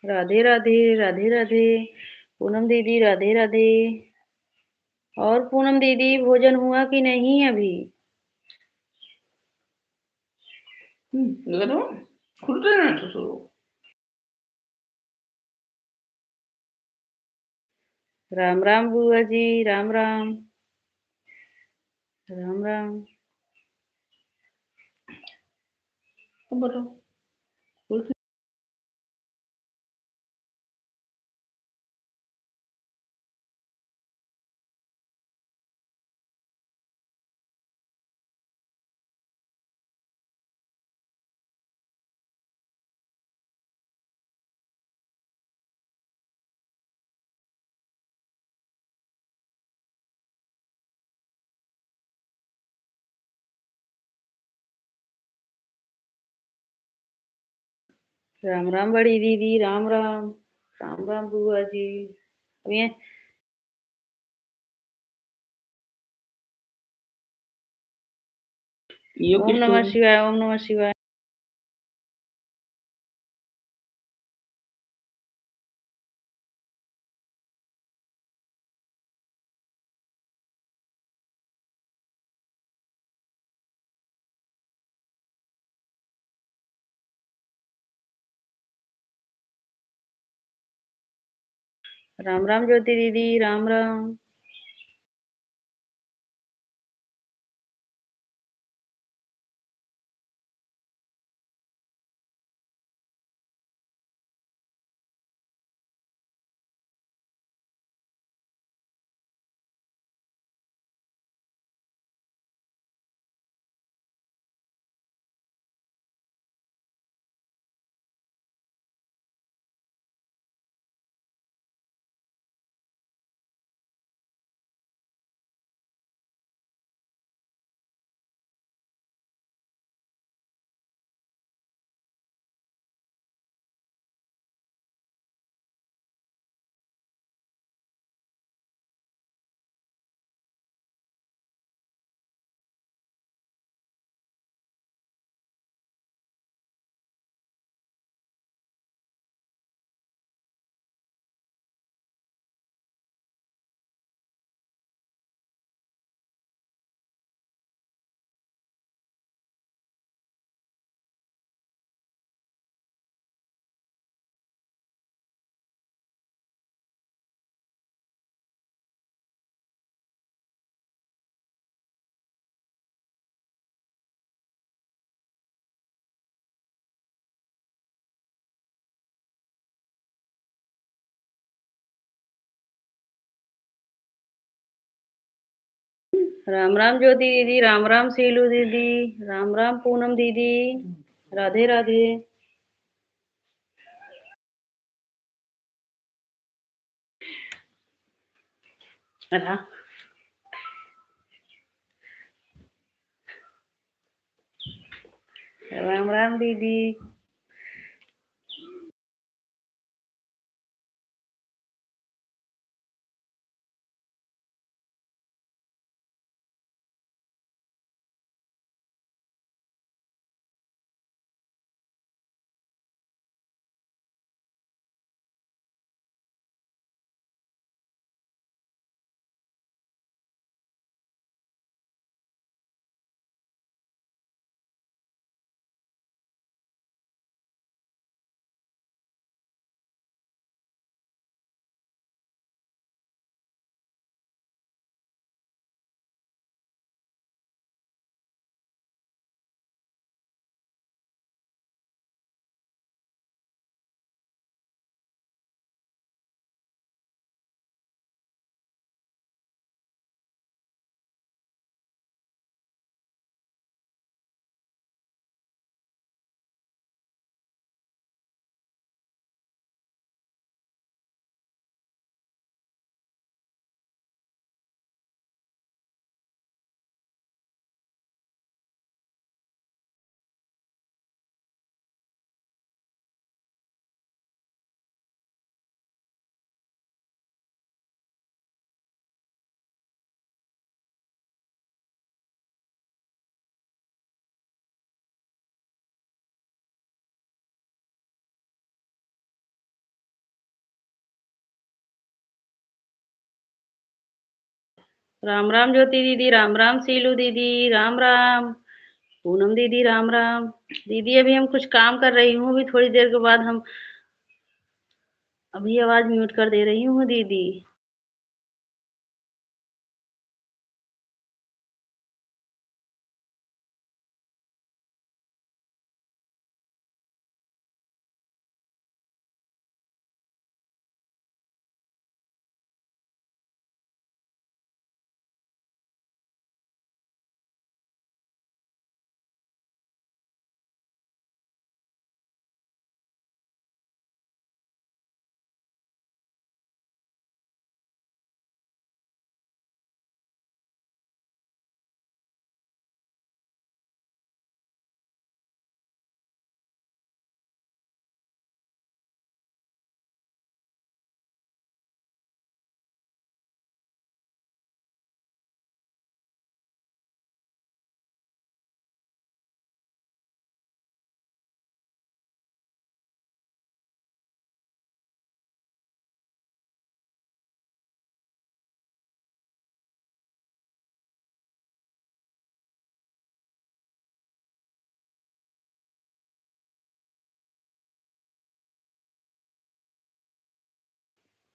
राधे राधे। राधे राधे पूनम दीदी। राधे राधे। और पूनम दीदी भोजन हुआ कि नहीं अभी? लगा खुल रहे हैं तो राम राम बुआ जी। राम राम। राम राम। बताओ। राम राम बड़ी दीदी। राम राम। राम राम बुआ जी। अब ये ओम नमः शिवाय। ओम नमः शिवाय। राम राम ज्योति दीदी। राम राम। राम राम ज्योति दीदी। राम राम सीलू दीदी। राम राम पूनम दीदी। राधे राधे। राम राम दीदी। राम राम ज्योति दीदी, राम राम सीलू दीदी, राम राम पूनम दीदी, राम राम दीदी। अभी हम कुछ काम कर रही हूँ, अभी थोड़ी देर के बाद हम अभी आवाज म्यूट कर दे रही हूँ दीदी।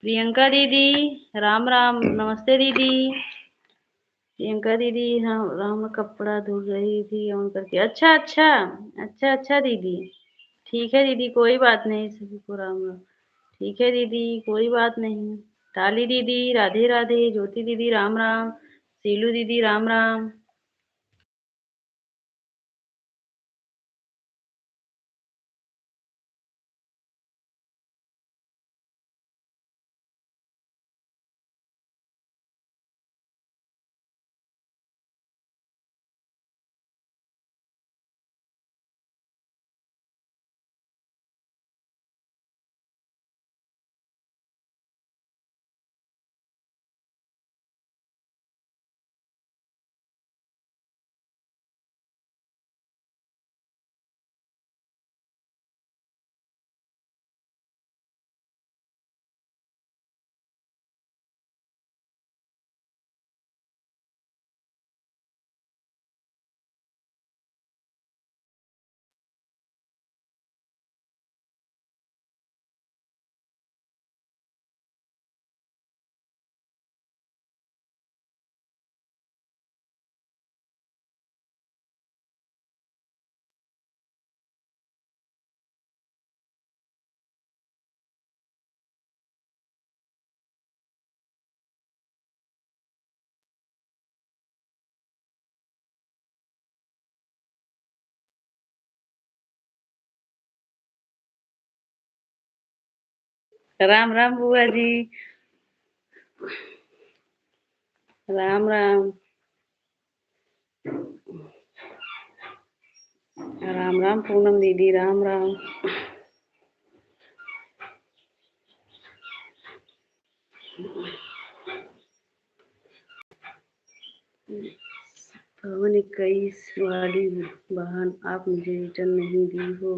प्रियंका दीदी, राम राम, नमस्ते दीदी। प्रियंका दीदी, राम राम, कपड़ा धुल रही थी ऑन करके। अच्छा अच्छा, अच्छा अच्छा दीदी, ठीक है दीदी, कोई बात नहीं, सभी को राम राम। ठीक है दीदी, कोई बात नहीं। ताली दीदी, राधे राधे। ज्योति दीदी, राम राम। सीलू दीदी, राम राम। राम राम बुआ जी, राम राम। राम राम पूनम दीदी, राम राम। पवन 21 वाली बहन आप मुझे रिटर्न नहीं दी हो।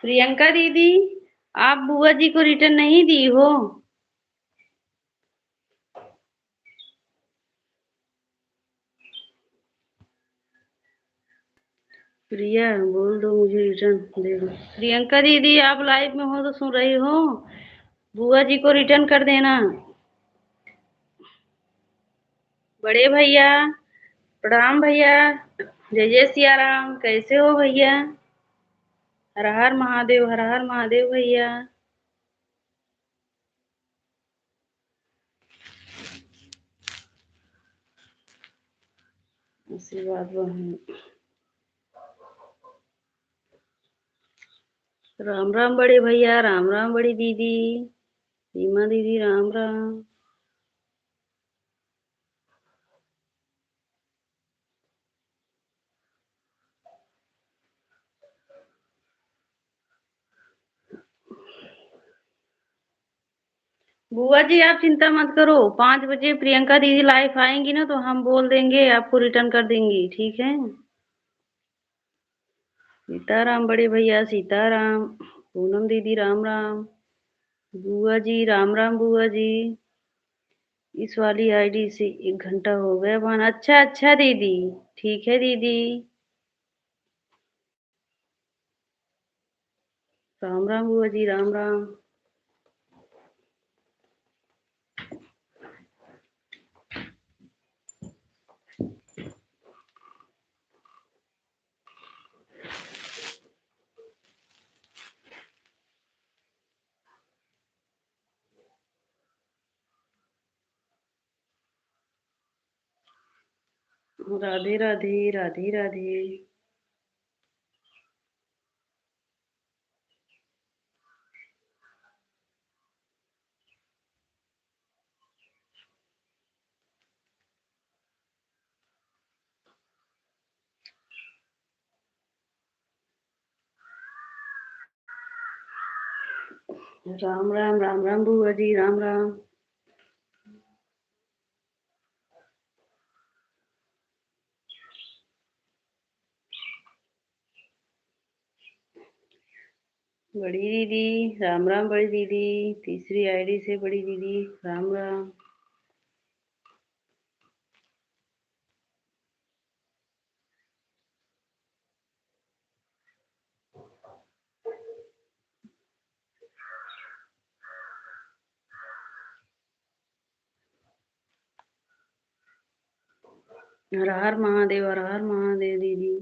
प्रियंका दीदी, आप बुआ जी को रिटर्न नहीं दी हो। प्रिया बोल दो मुझे रिटर्न दे दो। प्रियंका दीदी, आप लाइव में हो तो सुन रही हो। बुआ जी को रिटर्न कर देना। बड़े भैया, प्रणाम भैया। जय जय सिया राम। कैसे हो भैया? हर हर महादेव, हर हर महादेव भैया। आशीर्वाद बहन। राम राम बड़े भैया, राम राम बड़ी दीदी। सीमा दीदी, राम राम। बुआ जी आप चिंता मत करो, 5 बजे प्रियंका दीदी लाइव आएंगी ना तो हम बोल देंगे, आपको रिटर्न कर देंगी, ठीक है। सीताराम बड़े भैया, सीताराम। पूनम दीदी, राम राम। बुआ जी, राम राम बुआ जी। इस वाली आईडी से 1 घंटा हो गया बहन। अच्छा अच्छा दीदी, ठीक है दीदी। राम राम बुआ जी, राम राम। राधे राधे, राधे राधे। राम राम, राम राम बुआ जी, राम राम। बड़ी दीदी, राम राम बड़ी दीदी। तीसरी आईडी से बड़ी दीदी, राम राम। हर हर महादेव, हर हर महादेव दीदी।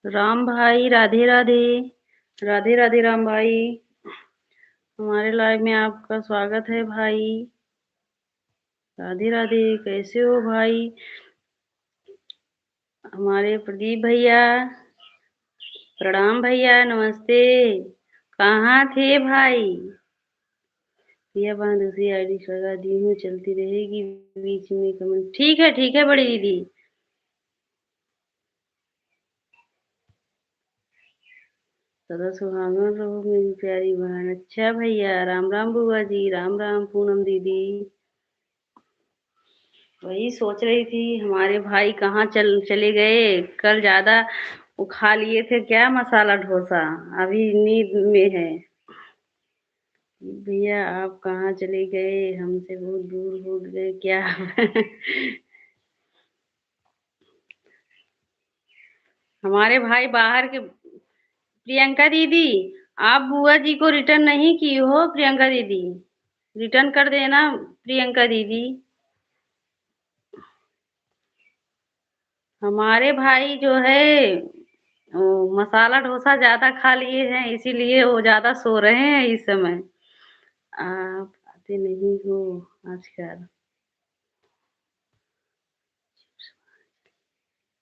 राम भाई, राधे राधे। राधे राधे राम भाई। हमारे लाइव में आपका स्वागत है भाई। राधे राधे, कैसे हो भाई? हमारे प्रदीप भैया, प्रणाम भैया, नमस्ते। कहाँ थे भाई? यह बात दूसरी आईडी लगा दी हूँ, चलती रहेगी बीच में कमेंट। ठीक है बड़ी दीदी। सदा सुहागन रहो मेरी प्यारी बहन। अच्छा भैया, राम राम बुआ जी, राम राम पूनम दीदी। वही सोच रही थी हमारे भाई कहाँ चले गए। कल ज्यादा वो खा लिए थे क्या मसाला डोसा, अभी नींद में है। भैया आप कहाँ चले गए, हमसे बहुत दूर हो गए क्या? हमारे भाई बाहर के। प्रियंका दीदी, आप बुआ जी को रिटर्न नहीं की हो। प्रियंका दीदी, रिटर्न कर देना प्रियंका दीदी। हमारे भाई जो है मसाला डोसा ज़्यादा खा लिए हैं, इसीलिए वो ज़्यादा सो रहे हैं इस समय। आप आते नहीं हो आजकल।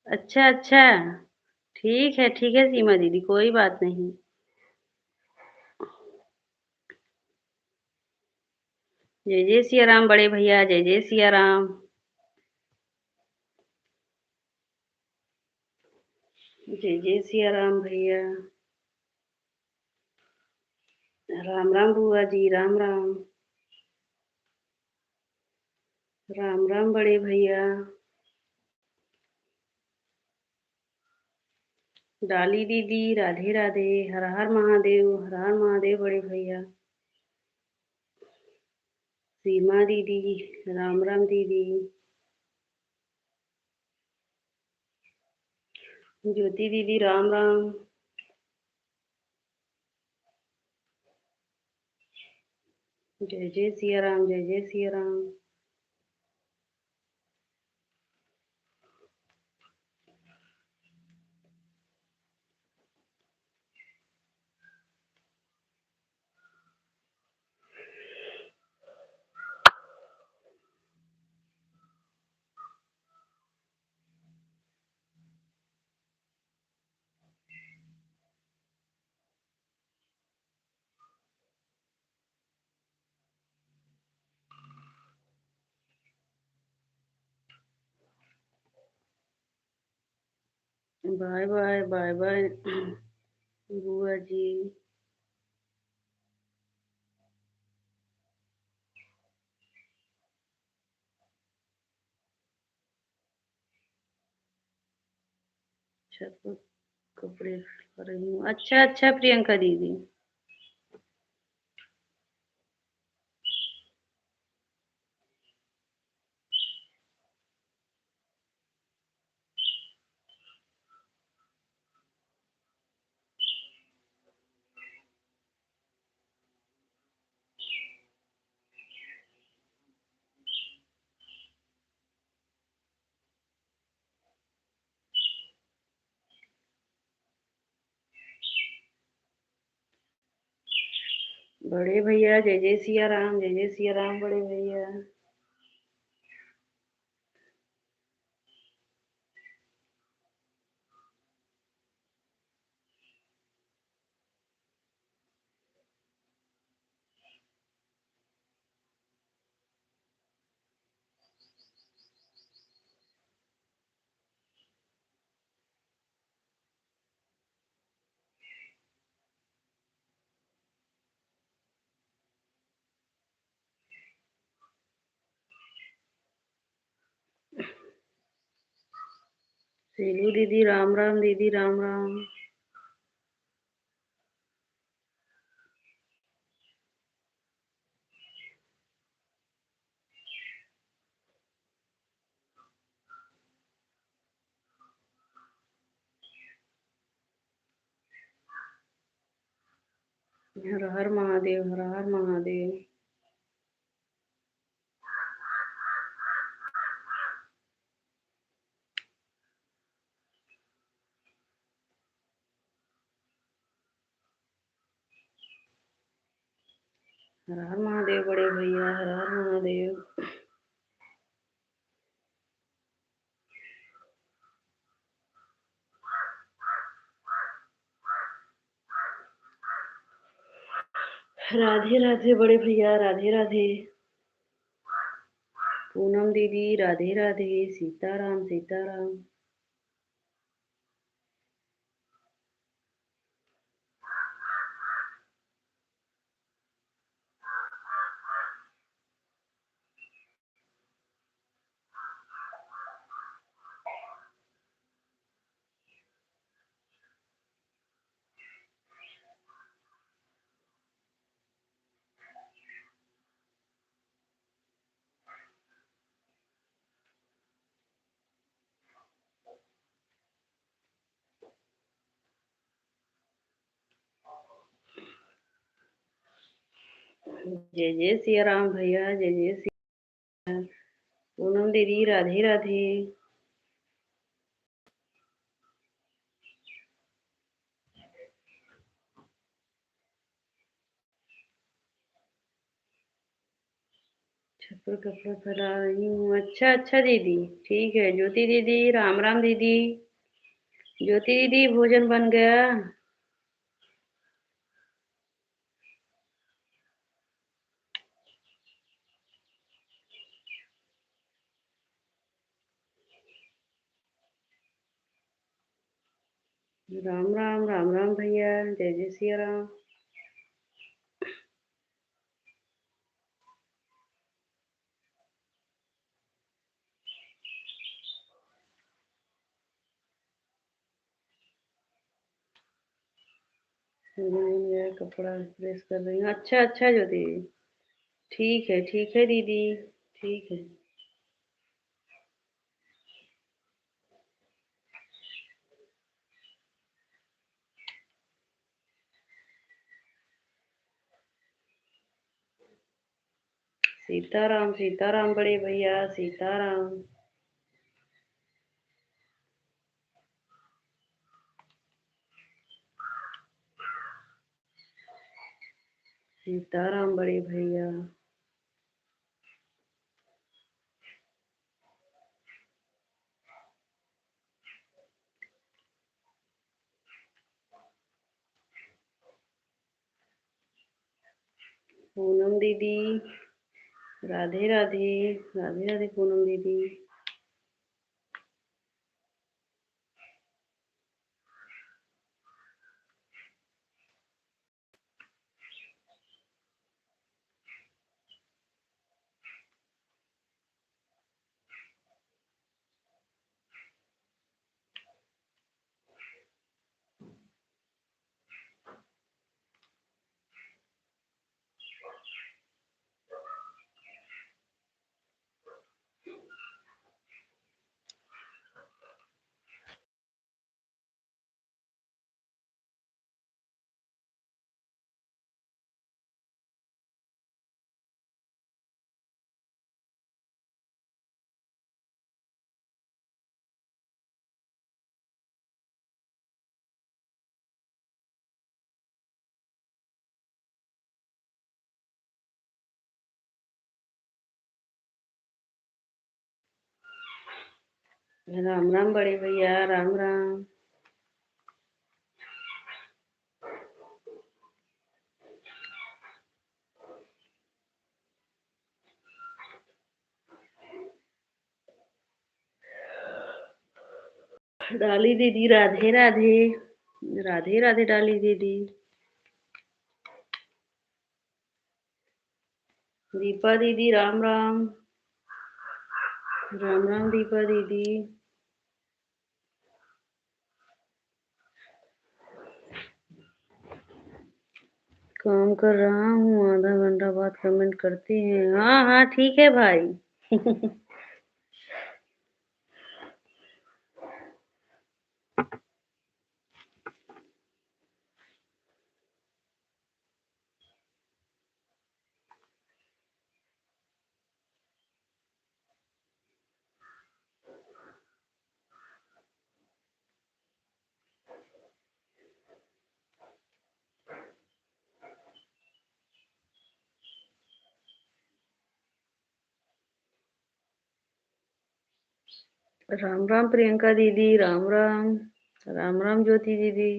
अच्छा, अच्छा। ठीक है सीमा दीदी, कोई बात नहीं। जय जय सिया राम बड़े भैया, जय जय सिया राम। जय जय सिया राम भैया। राम राम बुआ जी, राम राम। राम राम बड़े भैया। डाली दीदी, राधे राधे। हर हर महादेव, हर हर महादेव बड़े भैया। सीमा दीदी, राम राम दीदी। ज्योति दीदी, राम राम। जय जय सिया राम, जय जय Siya Ram. Bye bye, bye bye बुआ जी। छत पर कपड़े सुखा रही हूँ। अच्छा अच्छा प्रियंका दीदी। बड़े भैया, जय जय सिया राम, जय जय सिया राम बड़े भैया। सेलू दीदी, राम राम दीदी, राम राम। हर हर महादेव, हर हर महादेव। हर हर महादेव बड़े भैया, हर हर महादेव। राधे राधे बड़े भैया, राधे राधे। पूनम दीदी, राधे राधे। सीताराम सीताराम। जय जय सिया राम भैया, जय जय सिया। पूनम दीदी, राधे राधे। पर कपड़ा फैला रही हूँ। अच्छा अच्छा दीदी, ठीक है। ज्योति दीदी, राम राम दीदी। ज्योति दीदी, भोजन बन गया? राम राम, राम राम भैया, जय जय सिया राम। मेरा कपड़ा प्रेस कर रही हूँ। अच्छा अच्छा ज्योति दीदी, ठीक है दीदी, ठीक है। सीताराम सीताराम बड़े भैया, सीताराम। सीताराम बड़े भैया। पूनम दीदी, राधे राधे। राधे राधे पूनम दीदी। राम राम बड़े भैया, राम राम। डाली दीदी, राधे राधे। राधे राधे डाली दीदी। दीपा दीदी, राम राम। राम राम दीपा दीदी। काम कर रहा हूँ, आधा घंटा बाद कमेंट करते हैं। हाँ हाँ ठीक है भाई। राम राम प्रियंका दीदी, राम राम। राम राम ज्योति दीदी।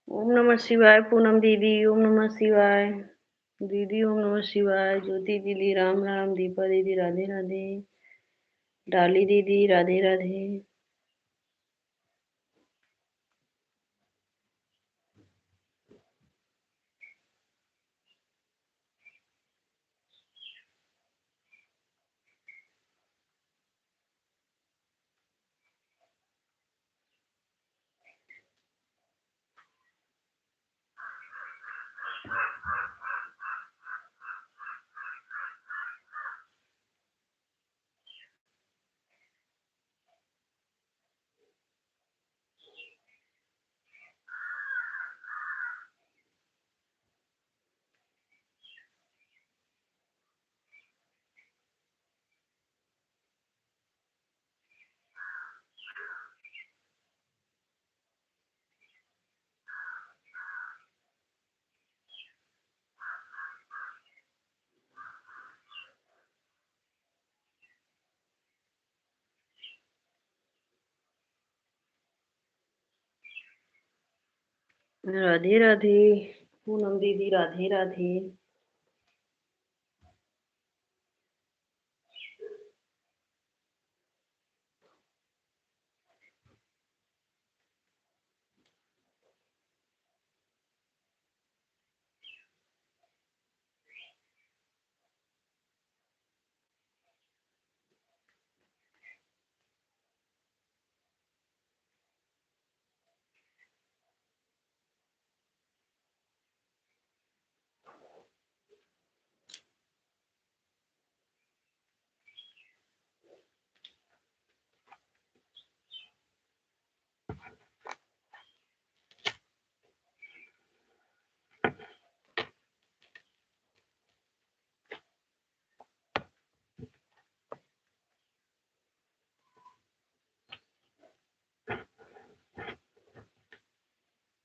ओम नमः शिवाय पूनम दीदी, ओम नमः शिवाय दीदी, ओम नमः शिवाय ज्योति दीदी, राम राम, दीपा दीदी, राधे राधे, डाली दीदी, राधे राधे। राधे राधे पूनम दीदी, राधे राधे।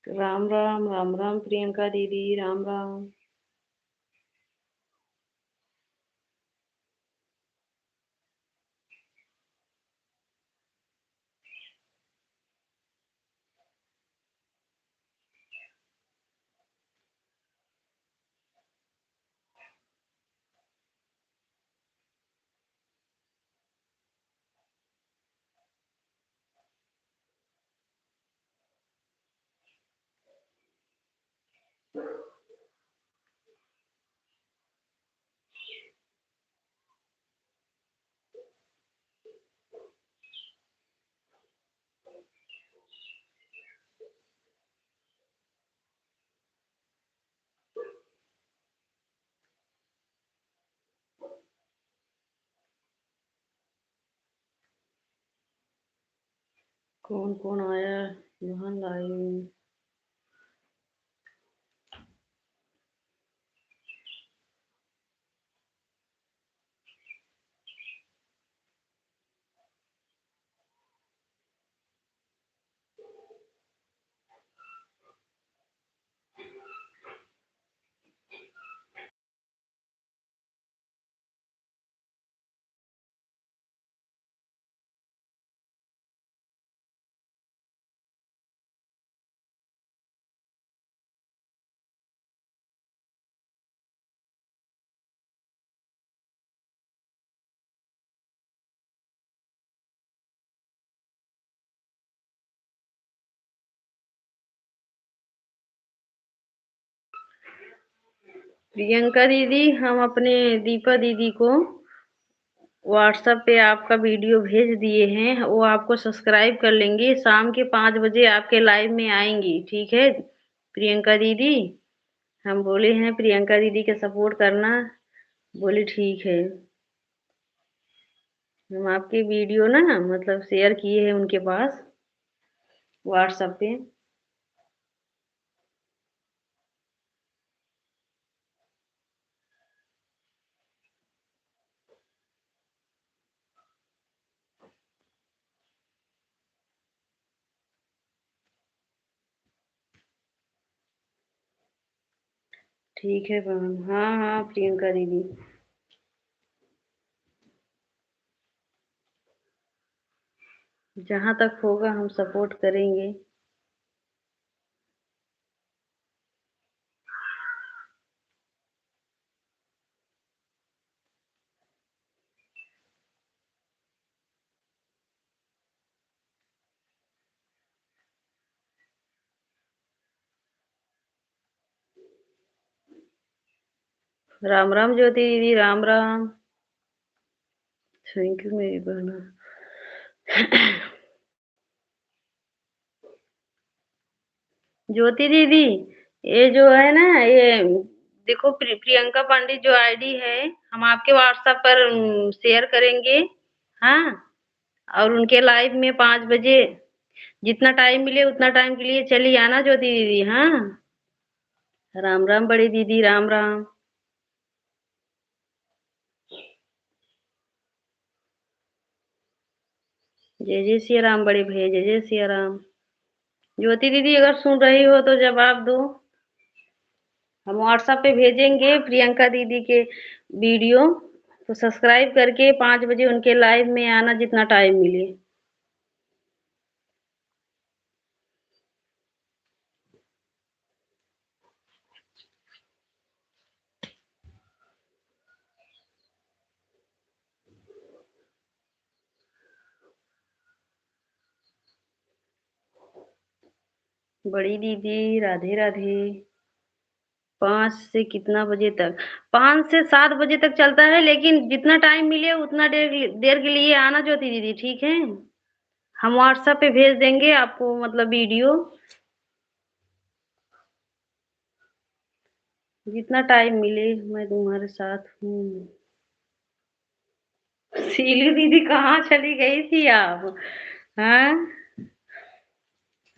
राम राम, राम राम प्रियंका दीदी, राम राम। कौन कौन आया यहाँ लाइव? प्रियंका दीदी, हम अपने दीपा दीदी को व्हाट्सएप पे आपका वीडियो भेज दिए हैं, वो आपको सब्सक्राइब कर लेंगे। शाम के 5 बजे आपके लाइव में आएंगी, ठीक है प्रियंका दीदी? हम बोले हैं प्रियंका दीदी के सपोर्ट करना। बोले ठीक है। हम आपके वीडियो ना मतलब शेयर किए हैं उनके पास व्हाट्सएप पे। ठीक है बहन, हाँ हाँ प्रियंका दीदी, जहाँ तक होगा हम सपोर्ट करेंगे। राम राम ज्योति दीदी, राम राम। थैंक यू मेरी बहना। ज्योति दीदी, ये जो है ना, ये देखो, प्रियंका पंडित जो आईडी है, हम आपके व्हाट्सएप पर शेयर करेंगे। हाँ, और उनके लाइव में 5 बजे जितना टाइम मिले उतना टाइम के लिए चली आना ज्योति दीदी। हाँ, राम राम बड़ी दीदी, राम राम। जय जय सिया राम बड़े भैया, जय जय सिया राम। ज्योति दीदी, अगर सुन रही हो तो जवाब दो। हम व्हाट्सएप पे भेजेंगे प्रियंका दीदी के वीडियो, तो सब्सक्राइब करके 5 बजे उनके लाइव में आना जितना टाइम मिले। बड़ी दीदी, राधे राधे। 5 से कितना बजे तक? 5 से 7 बजे तक चलता है, लेकिन जितना टाइम मिले उतना देर देर के लिए आना ज्योति दीदी, ठीक है? हम व्हाट्सएप पे भेज देंगे आपको, मतलब वीडियो, जितना टाइम मिले। मैं तुम्हारे साथ हूँ। सीलू दीदी, कहाँ चली गई थी आप? हाँ,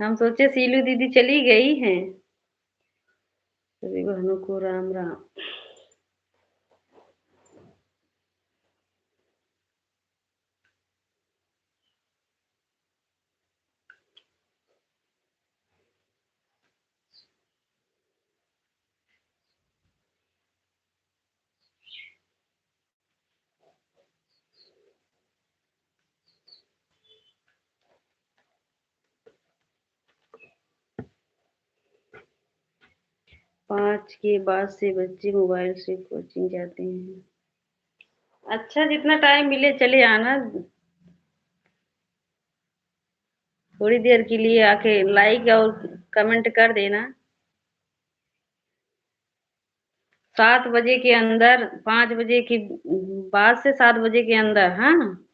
हम सोचे सीलू दीदी चली गई हैं। सभी बहनों को राम राम। 5 के बाद से बच्चे मोबाइल से कोचिंग जाते हैं। अच्छा, जितना टाइम मिले चले आना। थोड़ी देर के लिए आके लाइक और कमेंट कर देना। 7 बजे के अंदर, 5 बजे के बाद से 7 बजे के अंदर। हाँ,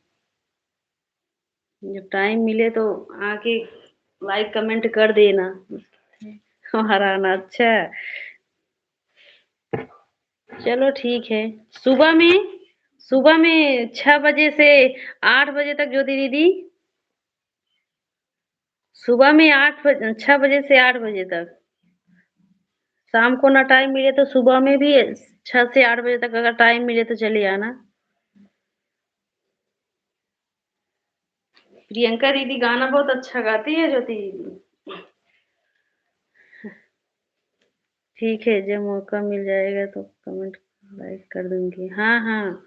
जब टाइम मिले तो आके लाइक कमेंट कर देना। हमारा आना। अच्छा, चलो ठीक है। सुबह में सुबह में 6 बजे से 8 बजे तक ज्योति दीदी। सुबह में 6 बजे से 8 बजे तक। शाम को ना टाइम मिले तो सुबह में भी 6 से 8 बजे तक अगर टाइम मिले तो चले आना। प्रियंका दीदी गाना बहुत अच्छा गाती है ज्योति दीदी। ठीक है, जब मौका मिल जाएगा तो कमेंट लाइक कर दूंगी। हाँ हाँ,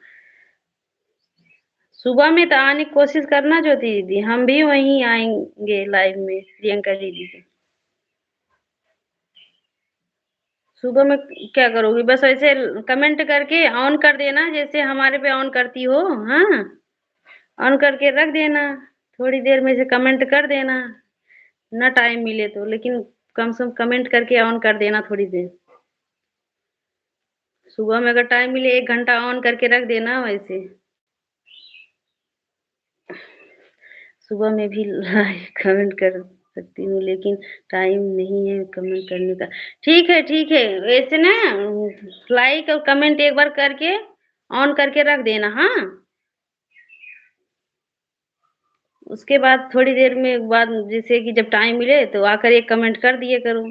सुबह में तो आने की कोशिश करना ज्योति दीदी, हम भी वहीं आएंगे लाइव में प्रियंका दीदी के। सुबह में क्या करोगी? बस ऐसे कमेंट करके ऑन कर देना, जैसे हमारे पे ऑन करती हो। हाँ, ऑन करके रख देना। थोड़ी देर में से कमेंट कर देना, ना टाइम मिले तो, लेकिन कम से कम कमेंट करके ऑन कर देना थोड़ी देर। सुबह में अगर टाइम मिले 1 घंटा ऑन करके रख देना वैसे। सुबह में भी लाइक कमेंट कर सकती हूँ, लेकिन टाइम नहीं है कमेंट करने का। ठीक है, वैसे ना लाइक और कमेंट एक बार करके ऑन करके रख देना। हाँ, उसके बाद थोड़ी देर में बाद, जैसे कि जब टाइम मिले तो आकर एक कमेंट कर दिए करो।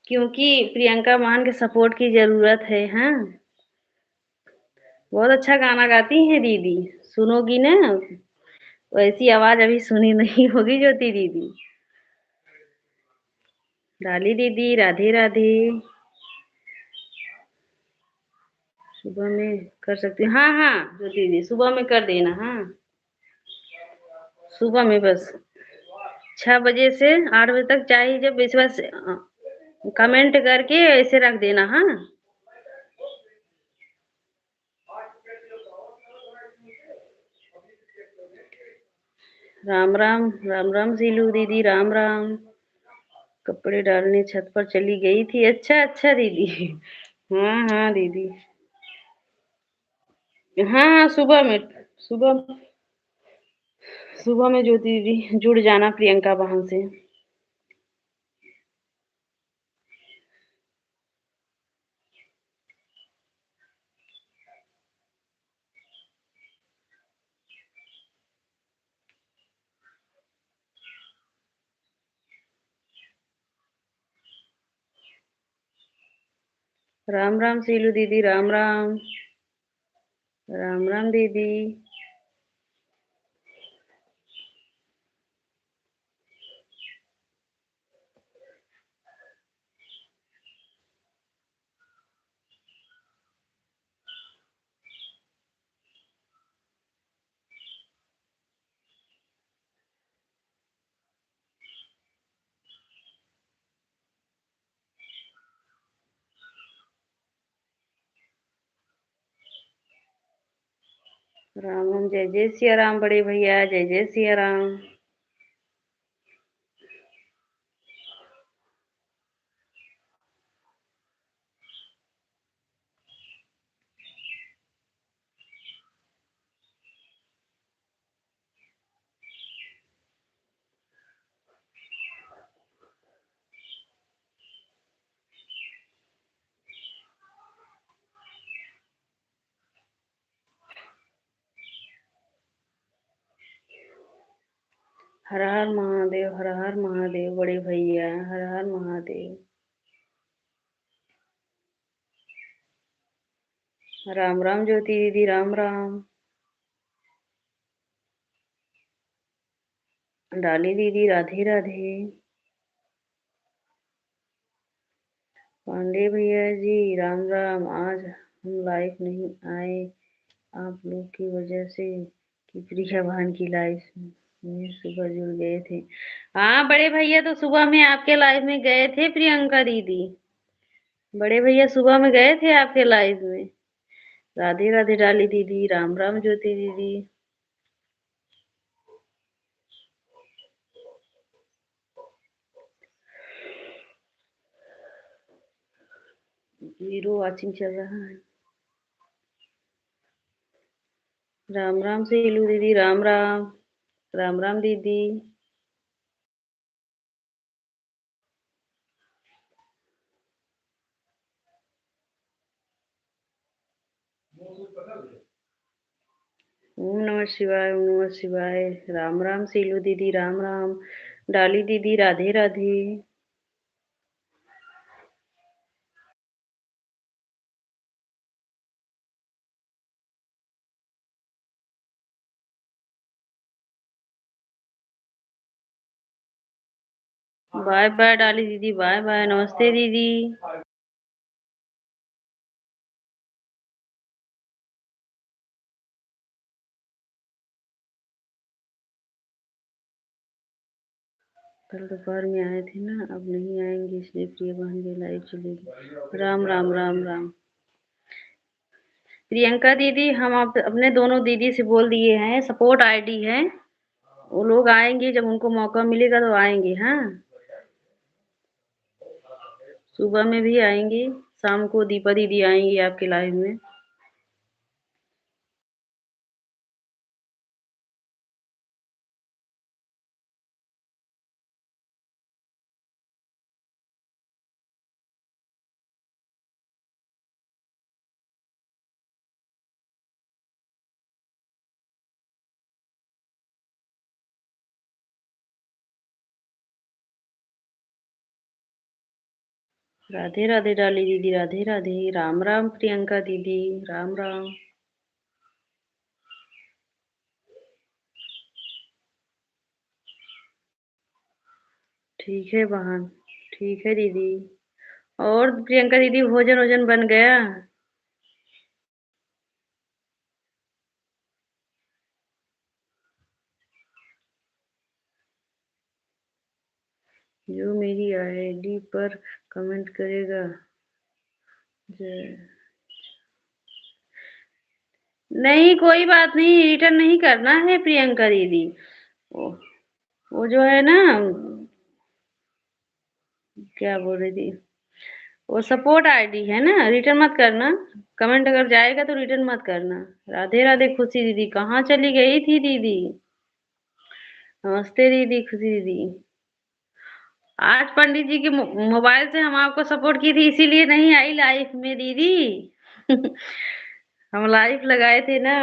क्योंकि प्रियंका मान के सपोर्ट की जरूरत है। हाँ, बहुत अच्छा गाना गाती हैं दीदी। सुनोगी ना, वैसी आवाज अभी सुनी नहीं होगी ज्योति दीदी। डाली दीदी, राधे राधे। सुबह में कर सकती हूँ। हाँ हाँ ज्योति दीदी, सुबह में कर देना। हाँ, सुबह में बस 6 बजे से 8 बजे तक चाहिए, जब इस बस कमेंट करके ऐसे रख देना। हाँ, राम राम, राम राम जीलू दीदी, राम राम। कपड़े डालने छत पर चली गई थी। अच्छा अच्छा दीदी। हाँ हाँ दीदी। हाँ हाँ सुबह सुबह में ज्योति दीदी जुड़ जाना प्रियंका बहन से। राम राम सीलू दीदी, राम राम। राम राम दीदी। राम राम, जय जय सिया राम बड़े भैया, जय जय सिया राम। हर हर महादेव, हर हर महादेव बड़े भैया, हर हर महादेव। राम राम ज्योति दीदी, राम राम। डाली दीदी, राधे राधे। पांडे भैया जी, राम राम। आज हम लाइव नहीं आए आप लोग की वजह से कि प्रिया बहन की लाइव में सुबह जुड़ गए थे। हाँ बड़े भैया तो सुबह में आपके लाइव में गए थे प्रियंका दीदी। बड़े भैया सुबह में गए थे आपके लाइव में। राधे राधे डाली दीदी, राम राम ज्योति दीदी। जीरो वॉचिंग चल रहा है। राम राम से इलू दीदी, राम राम। राम राम दीदी। ओम नमः शिवाय, ओम नमः शिवाय। राम राम सीलू दीदी, राम राम। डाली दीदी, राधे राधे। बाय बाय डाली दीदी, बाय बाय, नमस्ते दीदी। कल दोपहर में आए थे ना, अब नहीं आएंगे इसलिए प्रिया बहन की लाइव चलेगी। राम राम राम राम। प्रियंका दीदी हम आप अपने दोनों दीदी से बोल दिए हैं, सपोर्ट आईडी है, वो लोग आएंगे जब उनको मौका मिलेगा तो आएंगे। हाँ सुबह में भी आएंगे, शाम को दीपा दीदी आएंगी आपके लाइव में। राधे राधे डाली दीदी, राधे राधे। राम राम प्रियंका दीदी, राम राम। ठीक है बहन, ठीक है दीदी। और प्रियंका दीदी भोजन वोजन बन गया? जो मेरी आईडी पर कमेंट करेगा नहीं कोई बात नहीं, रिटर्न नहीं करना है प्रियंका दीदी। वो, वो जो है ना, क्या बोल रही थी? वो सपोर्ट आईडी है ना, रिटर्न मत करना। कमेंट अगर जाएगा तो रिटर्न मत करना। राधे राधे खुशी दीदी, कहाँ चली गई थी दीदी? नमस्ते दीदी, खुशी दीदी। आज पंडित जी के मोबाइल से हम आपको सपोर्ट की थी, इसीलिए नहीं आई लाइफ में दीदी। हम लाइव लगाए थे ना,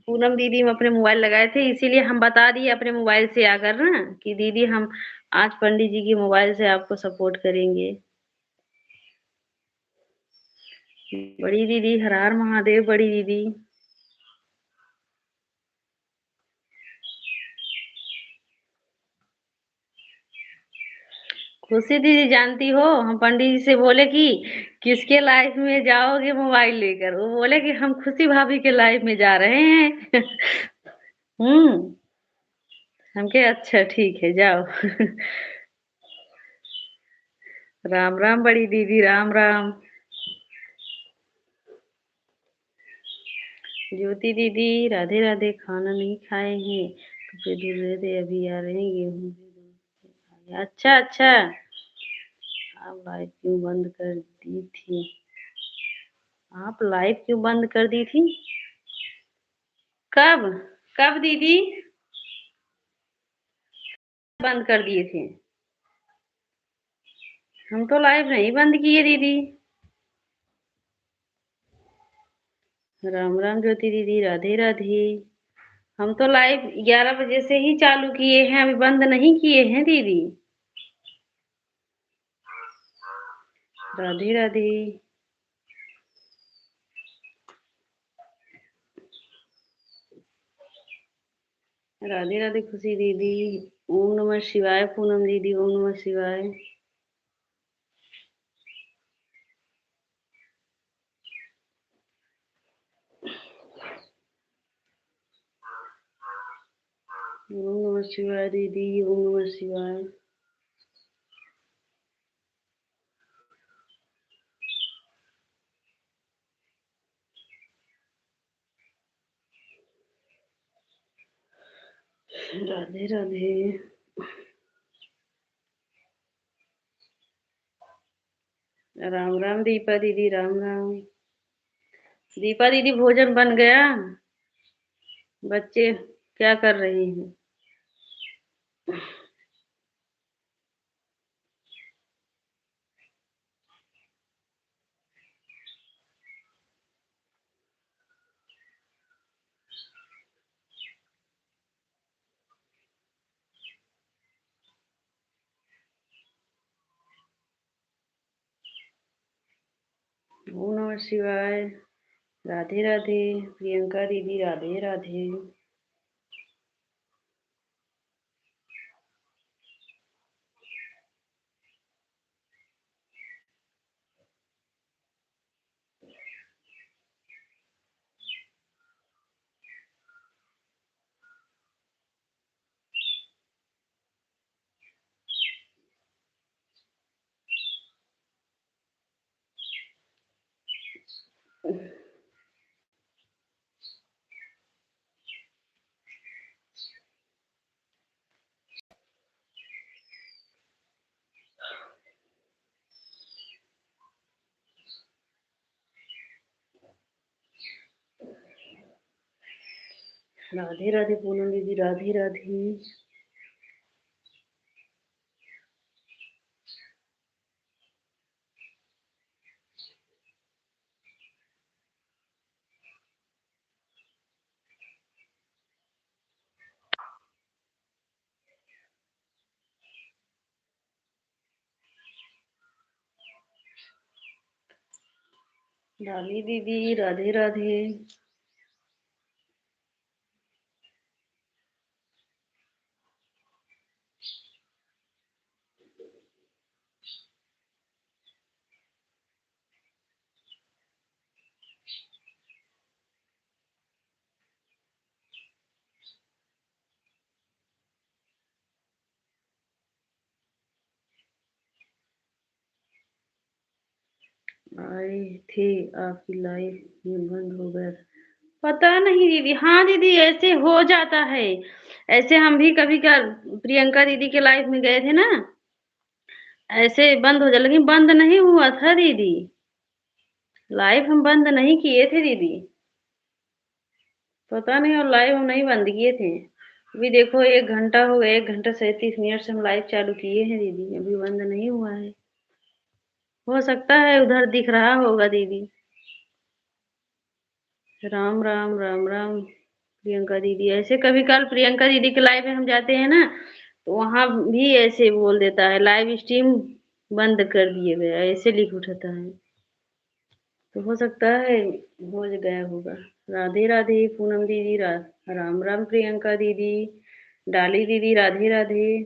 पूनम दीदी में अपने मोबाइल लगाए थे, इसीलिए हम बता दिए अपने मोबाइल से आकर ना कि दीदी हम आज पंडित जी के मोबाइल से आपको सपोर्ट करेंगे। बड़ी दीदी, हर हर महादेव बड़ी दीदी। खुशी दीदी जानती हो, हम पंडित जी से बोले कि किसके लाइफ में जाओगे मोबाइल लेकर? वो बोले कि हम खुशी भाभी के लाइफ में जा रहे हैं। हम्म। हम कहे अच्छा ठीक है, जाओ। राम राम बड़ी दीदी, राम राम। ज्योति दीदी, राधे राधे। खाना नहीं खाए हैं, कपड़े धुल रहे थे, अभी आ रहे हैं। गेहूं भी अच्छा अच्छा। आप लाइव क्यों बंद कर दी थी? आप लाइव क्यों बंद कर दी थी? कब? कब दीदी बंद कर दिए थे? हम तो लाइव नहीं बंद किए दीदी। राम राम ज्योति दीदी, राधे राधे। हम तो लाइव 11 बजे से ही चालू किए हैं, अभी बंद नहीं किए हैं दीदी। राधे राधे। राधे राधे खुशी दीदी। ओम नमः शिवाय पूनम दीदी, ओम नमः शिवाय। ओम नमः शिवाय दीदी, ओम नमः शिवाय। राधे राधे। राम राम दीपा दीदी, राम राम। दीपा दीदी भोजन बन गया? बच्चे क्या कर रहे हैं? ओम नमः शिवाय। राधे राधे। प्रियंका दीदी, राधे राधे। राधे राधे पूनम दीदी, राधे राधे। डाली दीदी, राधे राधे। आए थे आपकी लाइफ में, बंद हो गया था। पता नहीं दीदी। हाँ दीदी, ऐसे हो जाता है। ऐसे हम भी कभी प्रियंका दीदी के लाइफ में गए थे ना, ऐसे बंद हो जाए, लेकिन बंद नहीं हुआ था दीदी। लाइव हम बंद नहीं किए थे दीदी। पता नहीं, और लाइव हम नहीं बंद किए थे। अभी देखो 1 घंटा हो गया, 1 घंटा 37 मिनट से हम लाइव चालू किए हैं दीदी, अभी बंद नहीं हुआ है। हो सकता है उधर दिख रहा होगा दीदी। राम राम राम राम प्रियंका दीदी। ऐसे कभी कल प्रियंका दीदी के लाइव में हम जाते हैं ना, तो वहां भी ऐसे बोल देता है लाइव स्ट्रीम बंद कर दिए गए, ऐसे लिख उठाता है। तो हो सकता है हो गया होगा। राधे राधे पूनम दीदी, राम राम प्रियंका दीदी, डाली दीदी, राधे राधे।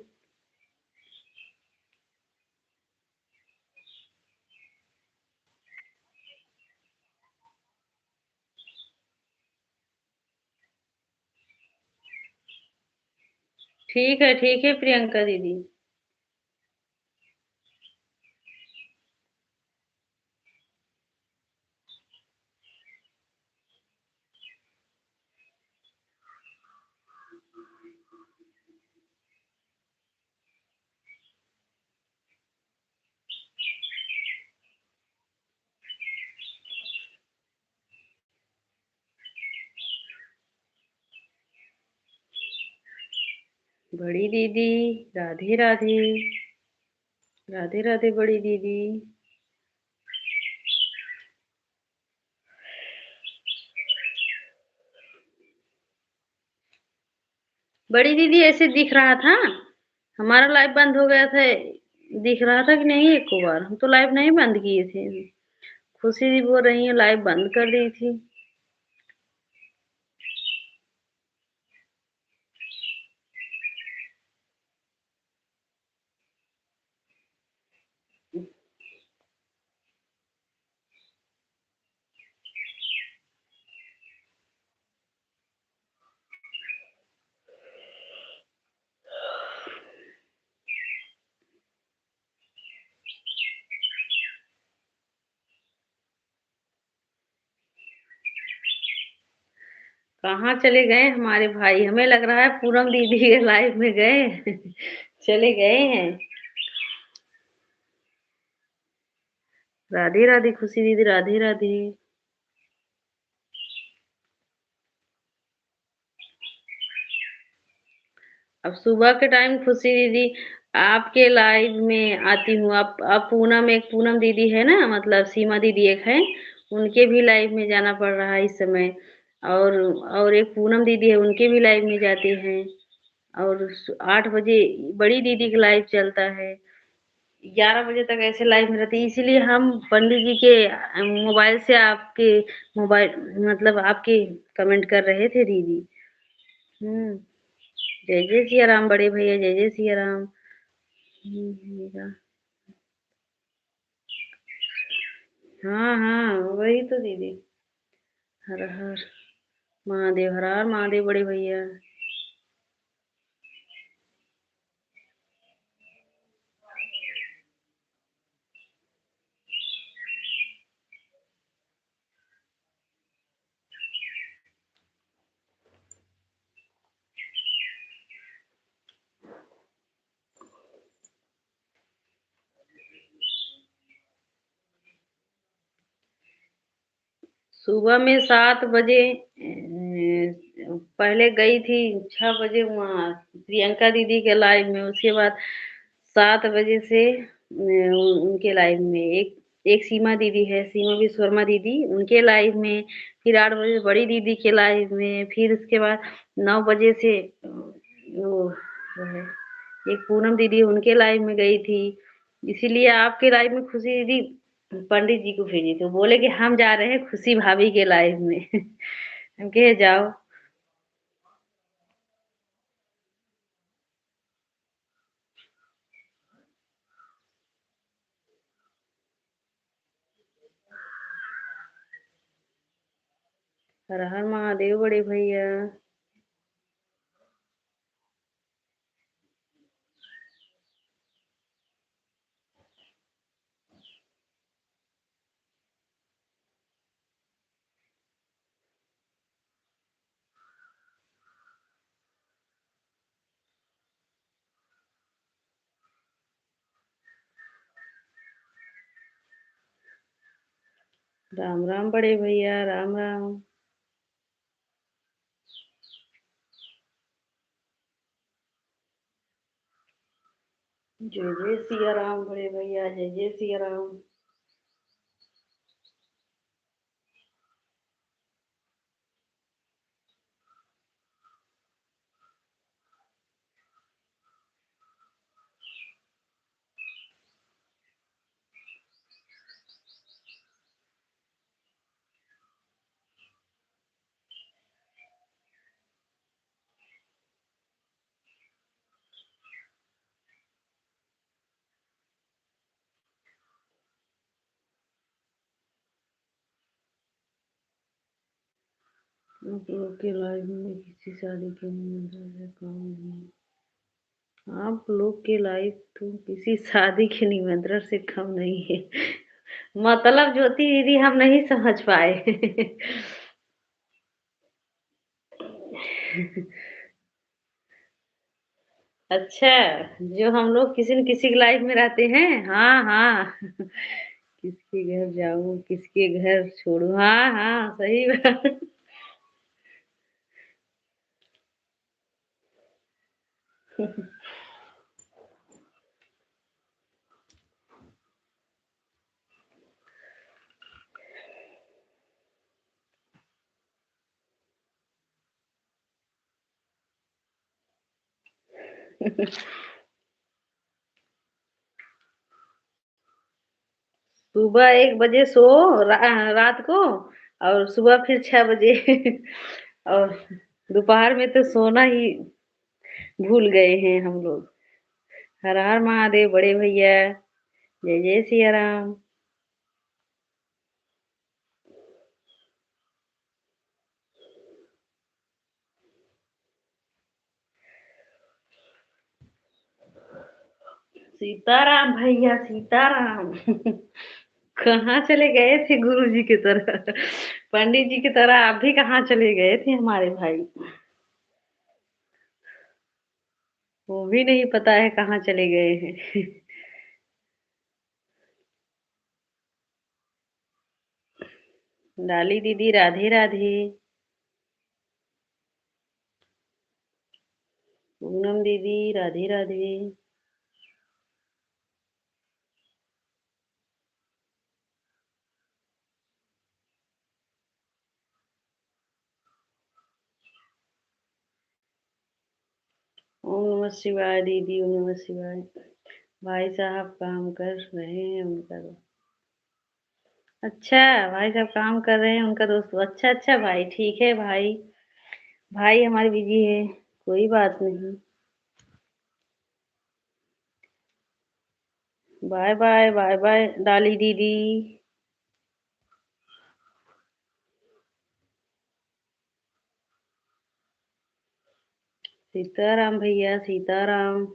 ठीक है प्रियंका दीदी। बड़ी दीदी, राधे राधे, राधे राधे बड़ी दीदी। बड़ी दीदी ऐसे दिख रहा था, हमारा लाइव बंद हो गया था, दिख रहा था कि नहीं? एक बार हम तो लाइव नहीं बंद किए थे। खुशी दी बोल रही है लाइव बंद कर दी थी। कहाँ चले गए हमारे भाई? हमें लग रहा है पूनम दीदी के लाइव में गए चले गए हैं। राधे राधे खुशी दीदी, राधे राधे। अब सुबह के टाइम खुशी दीदी आपके लाइव में आती हूँ। आप पूनम, एक पूनम दीदी है ना, मतलब सीमा दीदी एक है, उनके भी लाइव में जाना पड़ रहा है इस समय। और एक पूनम दीदी है, उनके भी लाइव में जाते हैं। और 8 बजे बड़ी दीदी का लाइव चलता है, 11 बजे तक ऐसे लाइव में रहती है। इसीलिए हम पंडित जी के मोबाइल से आपके मोबाइल, मतलब आपके कमेंट कर रहे थे दीदी। हम्म। जय जय सिया राम बड़े भैया, जय जय सिया राम। मेरा, हाँ हाँ वही तो दीदी। हर हर महादेव, हर हर महादेव बड़े भैया। सुबह में 7 बजे पहले गई थी, 6 बजे वहाँ प्रियंका दीदी के लाइव में। उसके बाद 7 बजे से उनके लाइव में एक एक सीमा दीदी है, सीमा विश्वकर्मा दीदी, उनके लाइव में। फिर 8 बजे बड़ी दीदी के लाइव में। फिर उसके बाद 9 बजे से वो है एक पूनम दीदी, उनके लाइव में गई थी। इसीलिए आपके लाइव में खुशी दीदी पंडित जी को भेजे थे, बोले कि हम जा रहे हैं खुशी भाभी के लाइव में हम कहे जाओ। हर हर महादेव बड़े भैया। राम राम बड़े भैया, राम राम। जय जय सिया राम बड़े भैया, जय जय सिया राम। आप लोग के लाइफ में किसी शादी के निमंत्रण से कम नहीं। आप लोग के लाइफ तो किसी शादी के निमंत्रण से कम नहीं है। मतलब ज्योति दीदी हम नहीं समझ पाए। अच्छा, जो हम लोग किसी न किसी की लाइफ में रहते हैं। हाँ हाँ। किसके घर जाऊं, किसके घर छोड़ू। हाँ हाँ, सही बात। सुबह 1 बजे सो, रात को, और सुबह फिर 6 बजे। और दोपहर में तो सोना ही भूल गए हैं हम लोग। हर हर महादेव बड़े भैया, जय जय सिया राम। सीताराम भैया, सीताराम। कहाँ चले गए थे गुरु जी की तरह? पंडित जी की तरह आप भी कहाँ चले गए थे हमारे भाई? वो भी नहीं पता है कहाँ चले गए हैं। डाली दीदी, राधे राधे। पूनम दीदी, राधे राधे। ओम नमः शिवाय दीदी, ओम नमः शिवाय। भाई साहब काम कर रहे हैं उनका दोस्त। अच्छा, भाई साहब काम कर रहे हैं उनका दोस्त। अच्छा अच्छा भाई, ठीक है भाई। भाई हमारे बिजी है, कोई बात नहीं। बाय बाय, बाय बाय डाली दीदी। सीताराम भैया, सीताराम।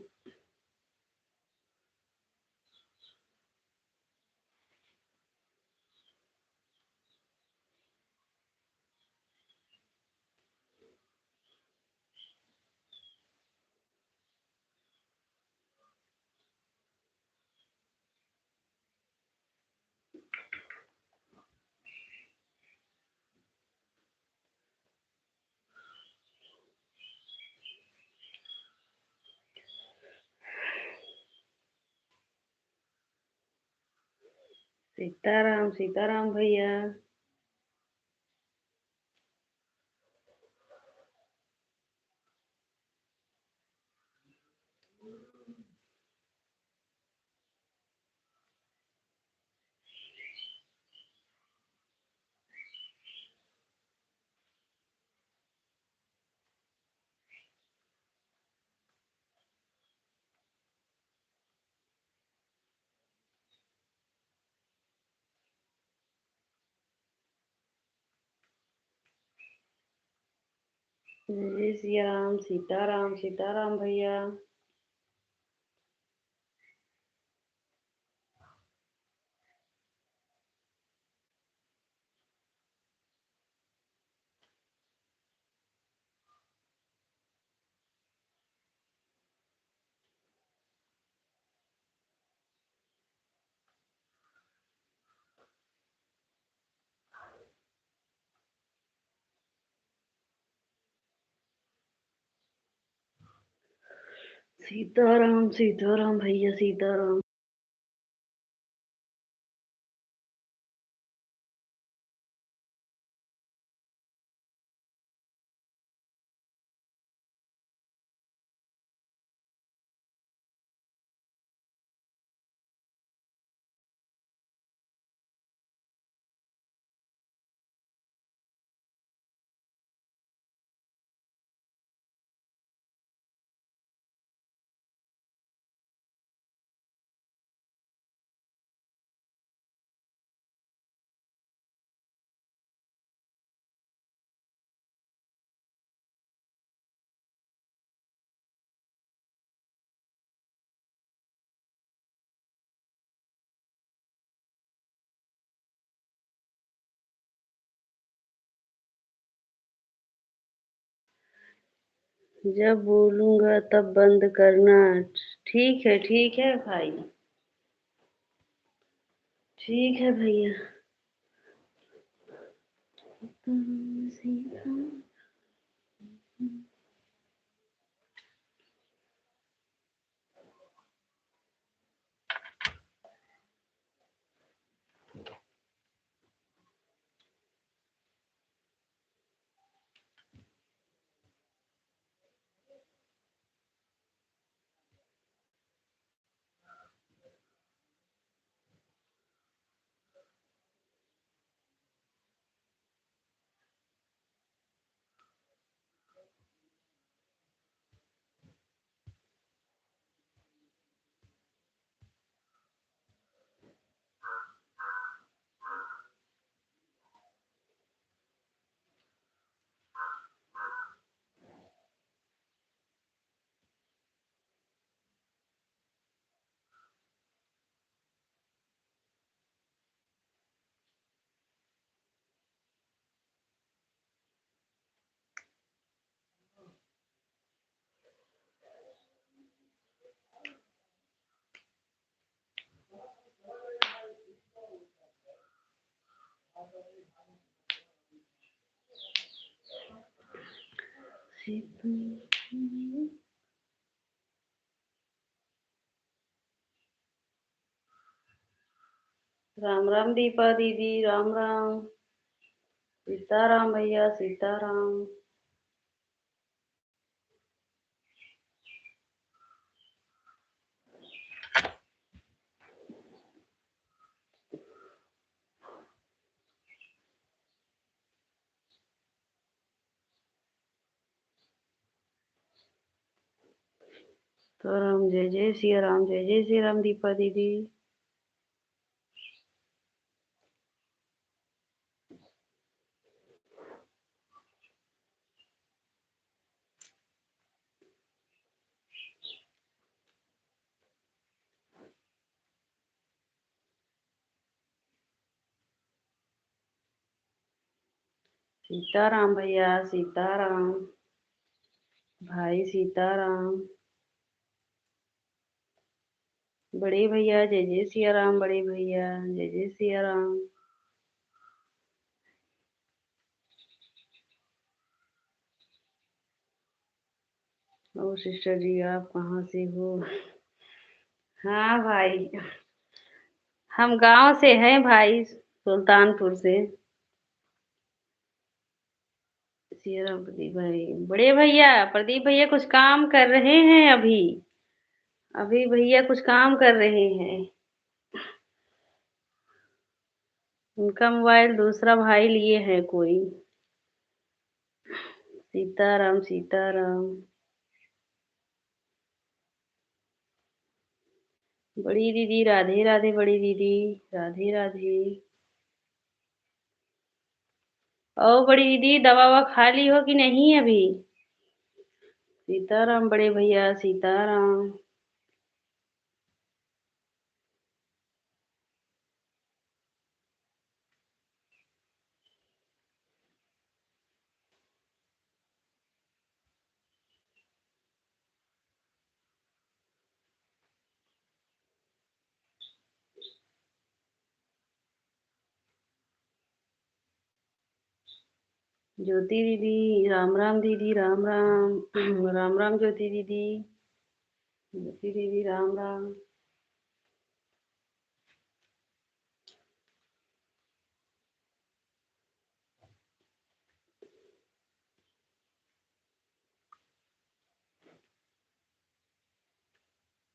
सीताराम, सीताराम भैया। जय सिया राम, सीताराम, सीताराम भैया। सीताराम सीताराम भैया सीताराम। जब बोलूंगा तब बंद करना। ठीक है भाई। ठीक है भैया। राम राम दीपा दीदी, राम राम। सीताराम भैया सीताराम। तो राम, जय जय सिया राम, जय जय श्री राम दीपा दीदी। सीताराम भैया सीताराम। भाई सीताराम। बड़े भैया जय जय सिया राम, बड़े भैया जय जय सिया राम। ओ सिस्टर जी, आप कहाँ से हो? हाँ भाई, हम गांव से हैं भाई, सुल्तानपुर से। सिया राम प्रदीप भाई, बड़े भैया प्रदीप भैया कुछ काम कर रहे हैं अभी। अभी भैया कुछ काम कर रहे हैं। उनका मोबाइल दूसरा भाई लिए हैं कोई। सीताराम सीताराम। बड़ी दीदी राधे राधे, बड़ी दीदी राधे राधे। ओ बड़ी दीदी, दवा ववा खा ली हो कि नहीं अभी? सीताराम बड़े भैया सीताराम। ज्योति दीदी राम राम, दीदी राम राम। राम राम ज्योति दीदी। ज्योति दीदी राम राम।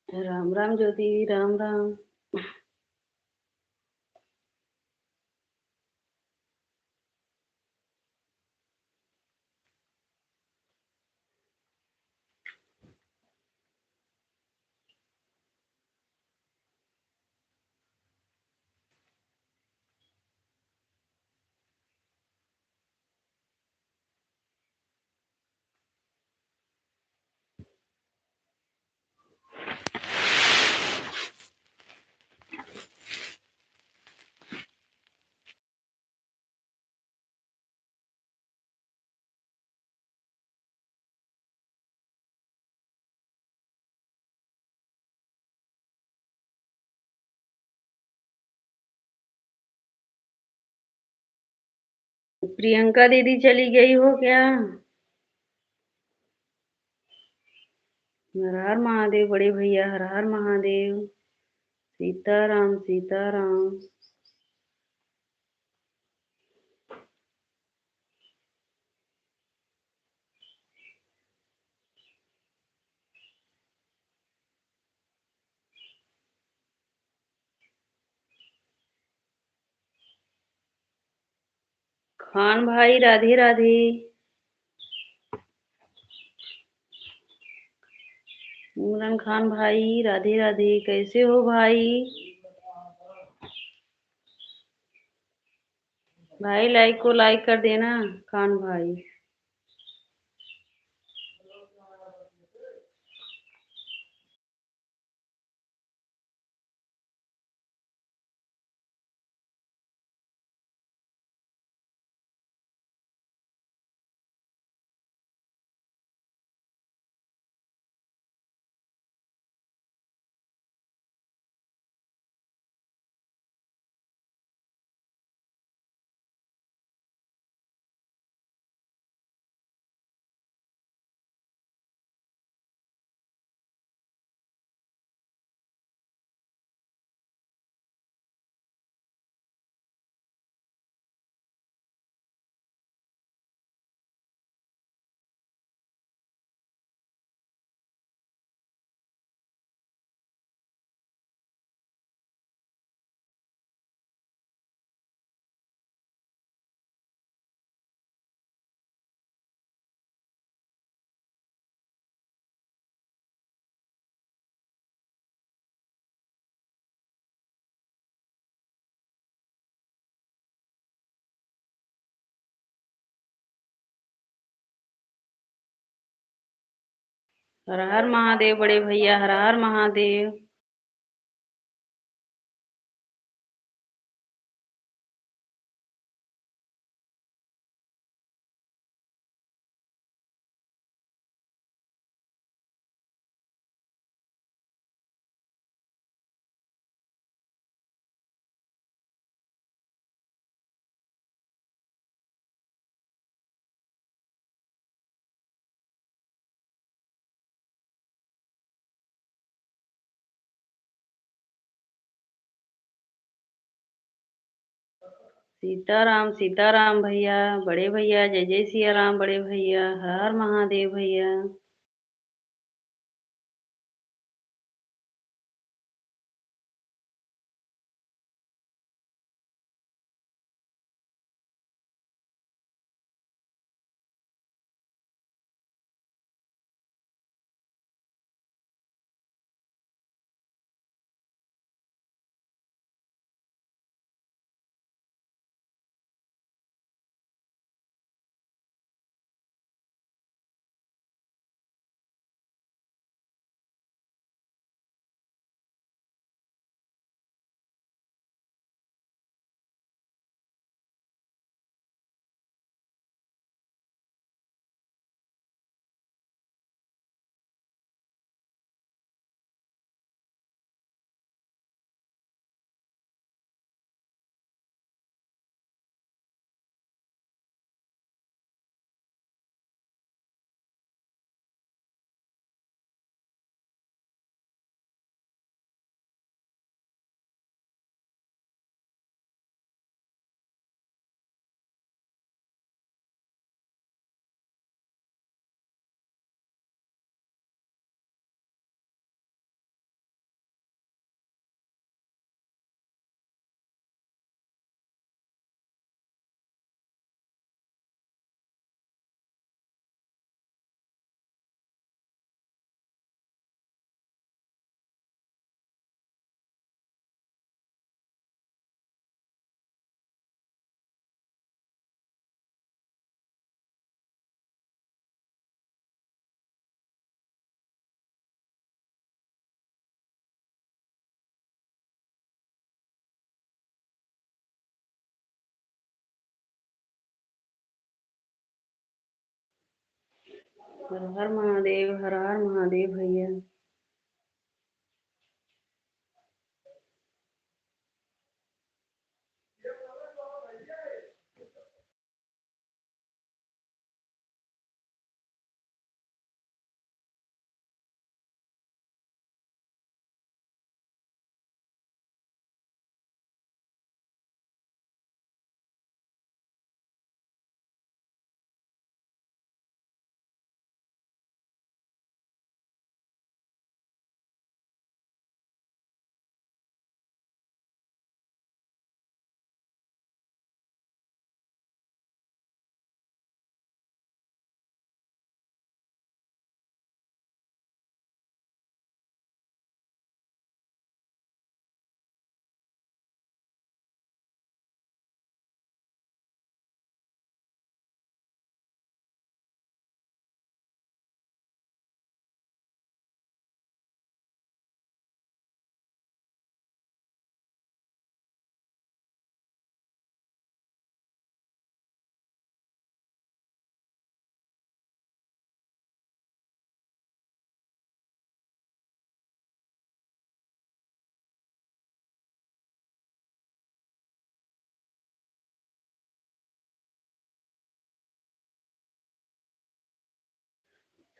राम राम ज्योति राम राम। प्रियंका दीदी चली गई हो क्या? हर हर महादेव बड़े भैया, हर हर महादेव। सीताराम सीताराम। खान भाई राधे राधे। इमरान खान भाई राधे राधे, कैसे हो भाई? भाई लाइक को लाइक कर देना खान भाई। हर हर महादेव बड़े भैया, हर हर महादेव। सीताराम सीताराम भैया, बड़े भैया, जय जय सिया राम बड़े भैया, हर हर महादेव भैया। हर हर महादेव, हर हर महादेव भैया।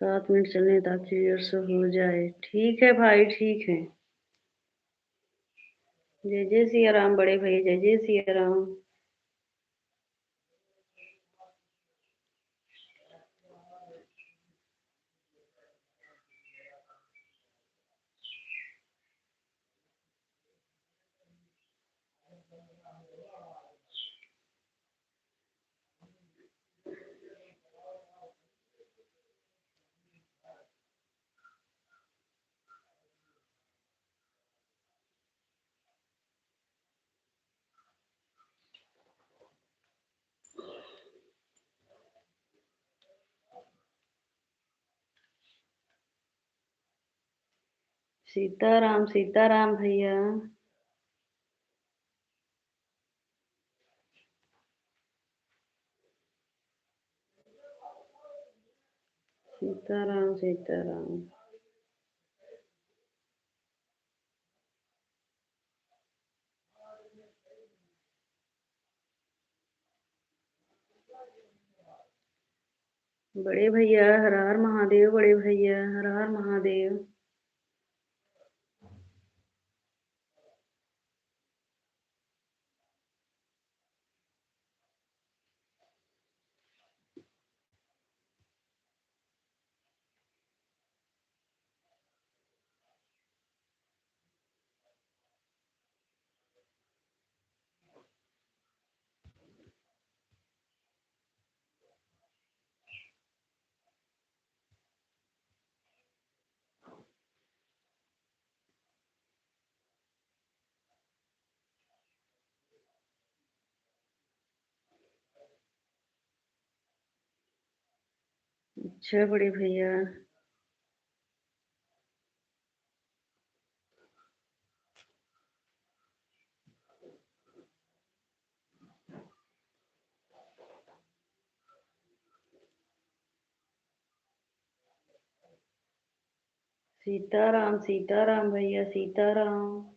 7 मिनट चलने तक क्लियर से हो जाए। ठीक है भाई, ठीक है। जय जय सिया राम बड़े भैया, जय जय सिया राम। सीताराम सीताराम भैया। सीताराम सीताराम। बड़े भैया हर हर महादेव, बड़े भैया हर हर महादेव। अच्छा बड़े भैया। सीताराम सीताराम भैया, सीताराम।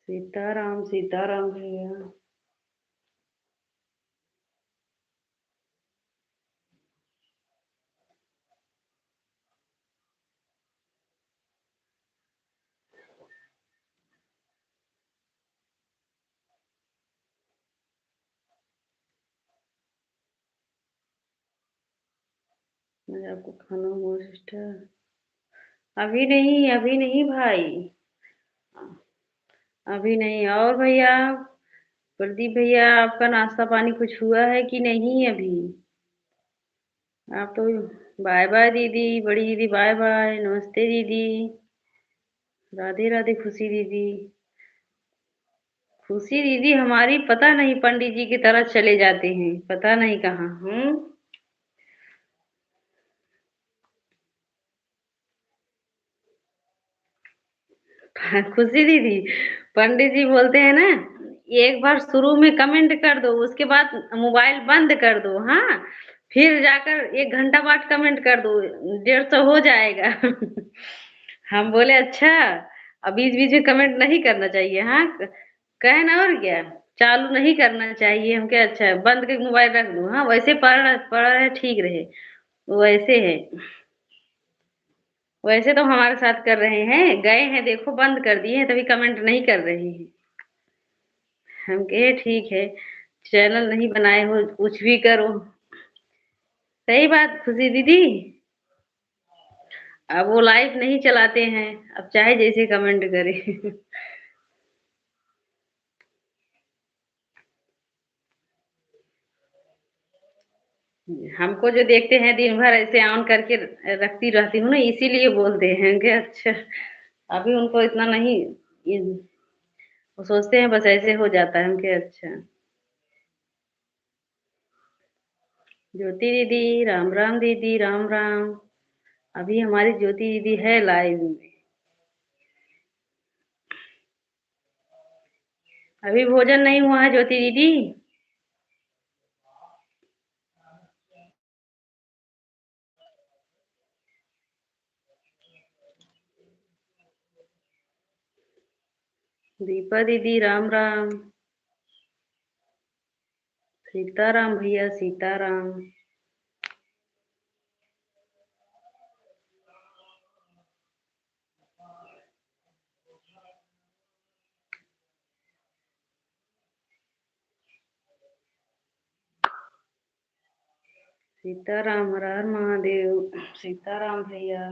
सीताराम सीताराम भैया। मैं आपको खाना हुआ सिस्टर। अभी नहीं भाई। अभी नहीं। और भैया, प्रदीप भैया, आपका नाश्ता पानी कुछ हुआ है कि नहीं अभी? आप तो बाय बाय दीदी, बड़ी दीदी बाय बाय, नमस्ते दीदी, राधे राधे खुशी दीदी। खुशी दीदी हमारी पता नहीं पंडित जी की तरह चले जाते हैं, पता नहीं कहाँ। खुशी दीदी, पंडित जी बोलते हैं ना, एक बार शुरू में कमेंट कर दो, उसके बाद मोबाइल बंद कर दो, हाँ, फिर जाकर 1 घंटा बाद कमेंट कर दो, 150 हो जाएगा। हम बोले अच्छा, अब बीच बीच में कमेंट नहीं करना चाहिए, हाँ, कहे ना, और क्या, चालू नहीं करना चाहिए। हम क्या, अच्छा बंद करके मोबाइल रख दूं, हाँ, वैसे पढ़ रहे ठीक रहे, वैसे है। वैसे तो हमारे साथ कर रहे हैं, गए हैं देखो, बंद कर दिए हैं, तभी कमेंट नहीं कर रहे हैं। हम कहे ठीक है, चैनल नहीं बनाए हो, कुछ भी करो। सही बात खुशी दीदी। अब वो लाइव नहीं चलाते हैं, अब चाहे जैसे कमेंट करे। हमको जो देखते हैं दिन भर ऐसे ऑन करके रखती रहती हूँ ना, इसीलिए बोलते हैं कि अच्छा, अभी उनको इतना नहीं, वो सोचते हैं बस ऐसे हो जाता है, हम के अच्छा। ज्योति दीदी राम राम, दीदी राम राम। अभी हमारी ज्योति दीदी है लाइव में। अभी भोजन नहीं हुआ है ज्योति दीदी। दीपा दीदी राम राम। सीताराम भैया सीताराम। सीताराम, हर हर महादेव। सीताराम भैया।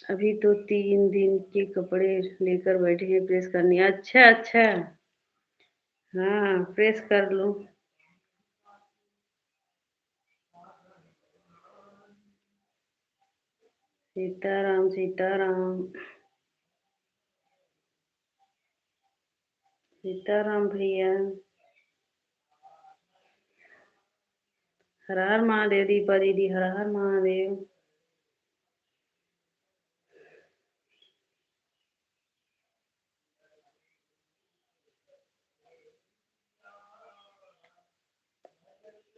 अभी तो 3 दिन के कपड़े लेकर बैठे हैं प्रेस करने। अच्छा अच्छा। हाँ, प्रेस कर लो। सीताराम सीताराम। सीताराम भैया। हर हर महादेव दीपा दीदी, हर हर महादेव।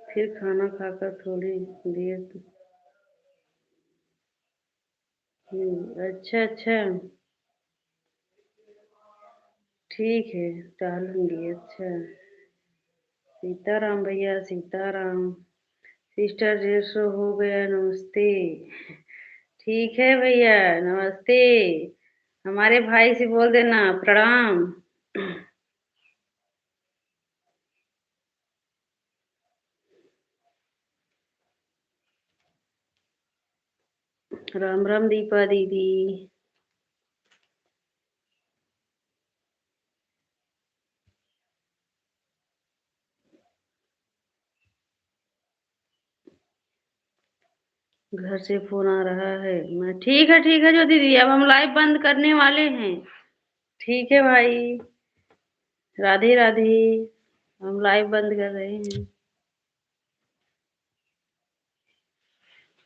फिर खाना खाकर थोड़ी देर। अच्छा अच्छा। ठीक है, टहलूंगी। अच्छा। सीताराम भैया सीताराम। सिस्टर 150 हो गया, नमस्ते। ठीक है भैया, नमस्ते। हमारे भाई से बोल देना प्रणाम। राम राम दीपा दीदी। घर से फोन आ रहा है, मैं ठीक है जो दीदी, अब हम लाइव बंद करने वाले हैं। ठीक है भाई, राधे राधे। हम लाइव बंद कर रहे हैं।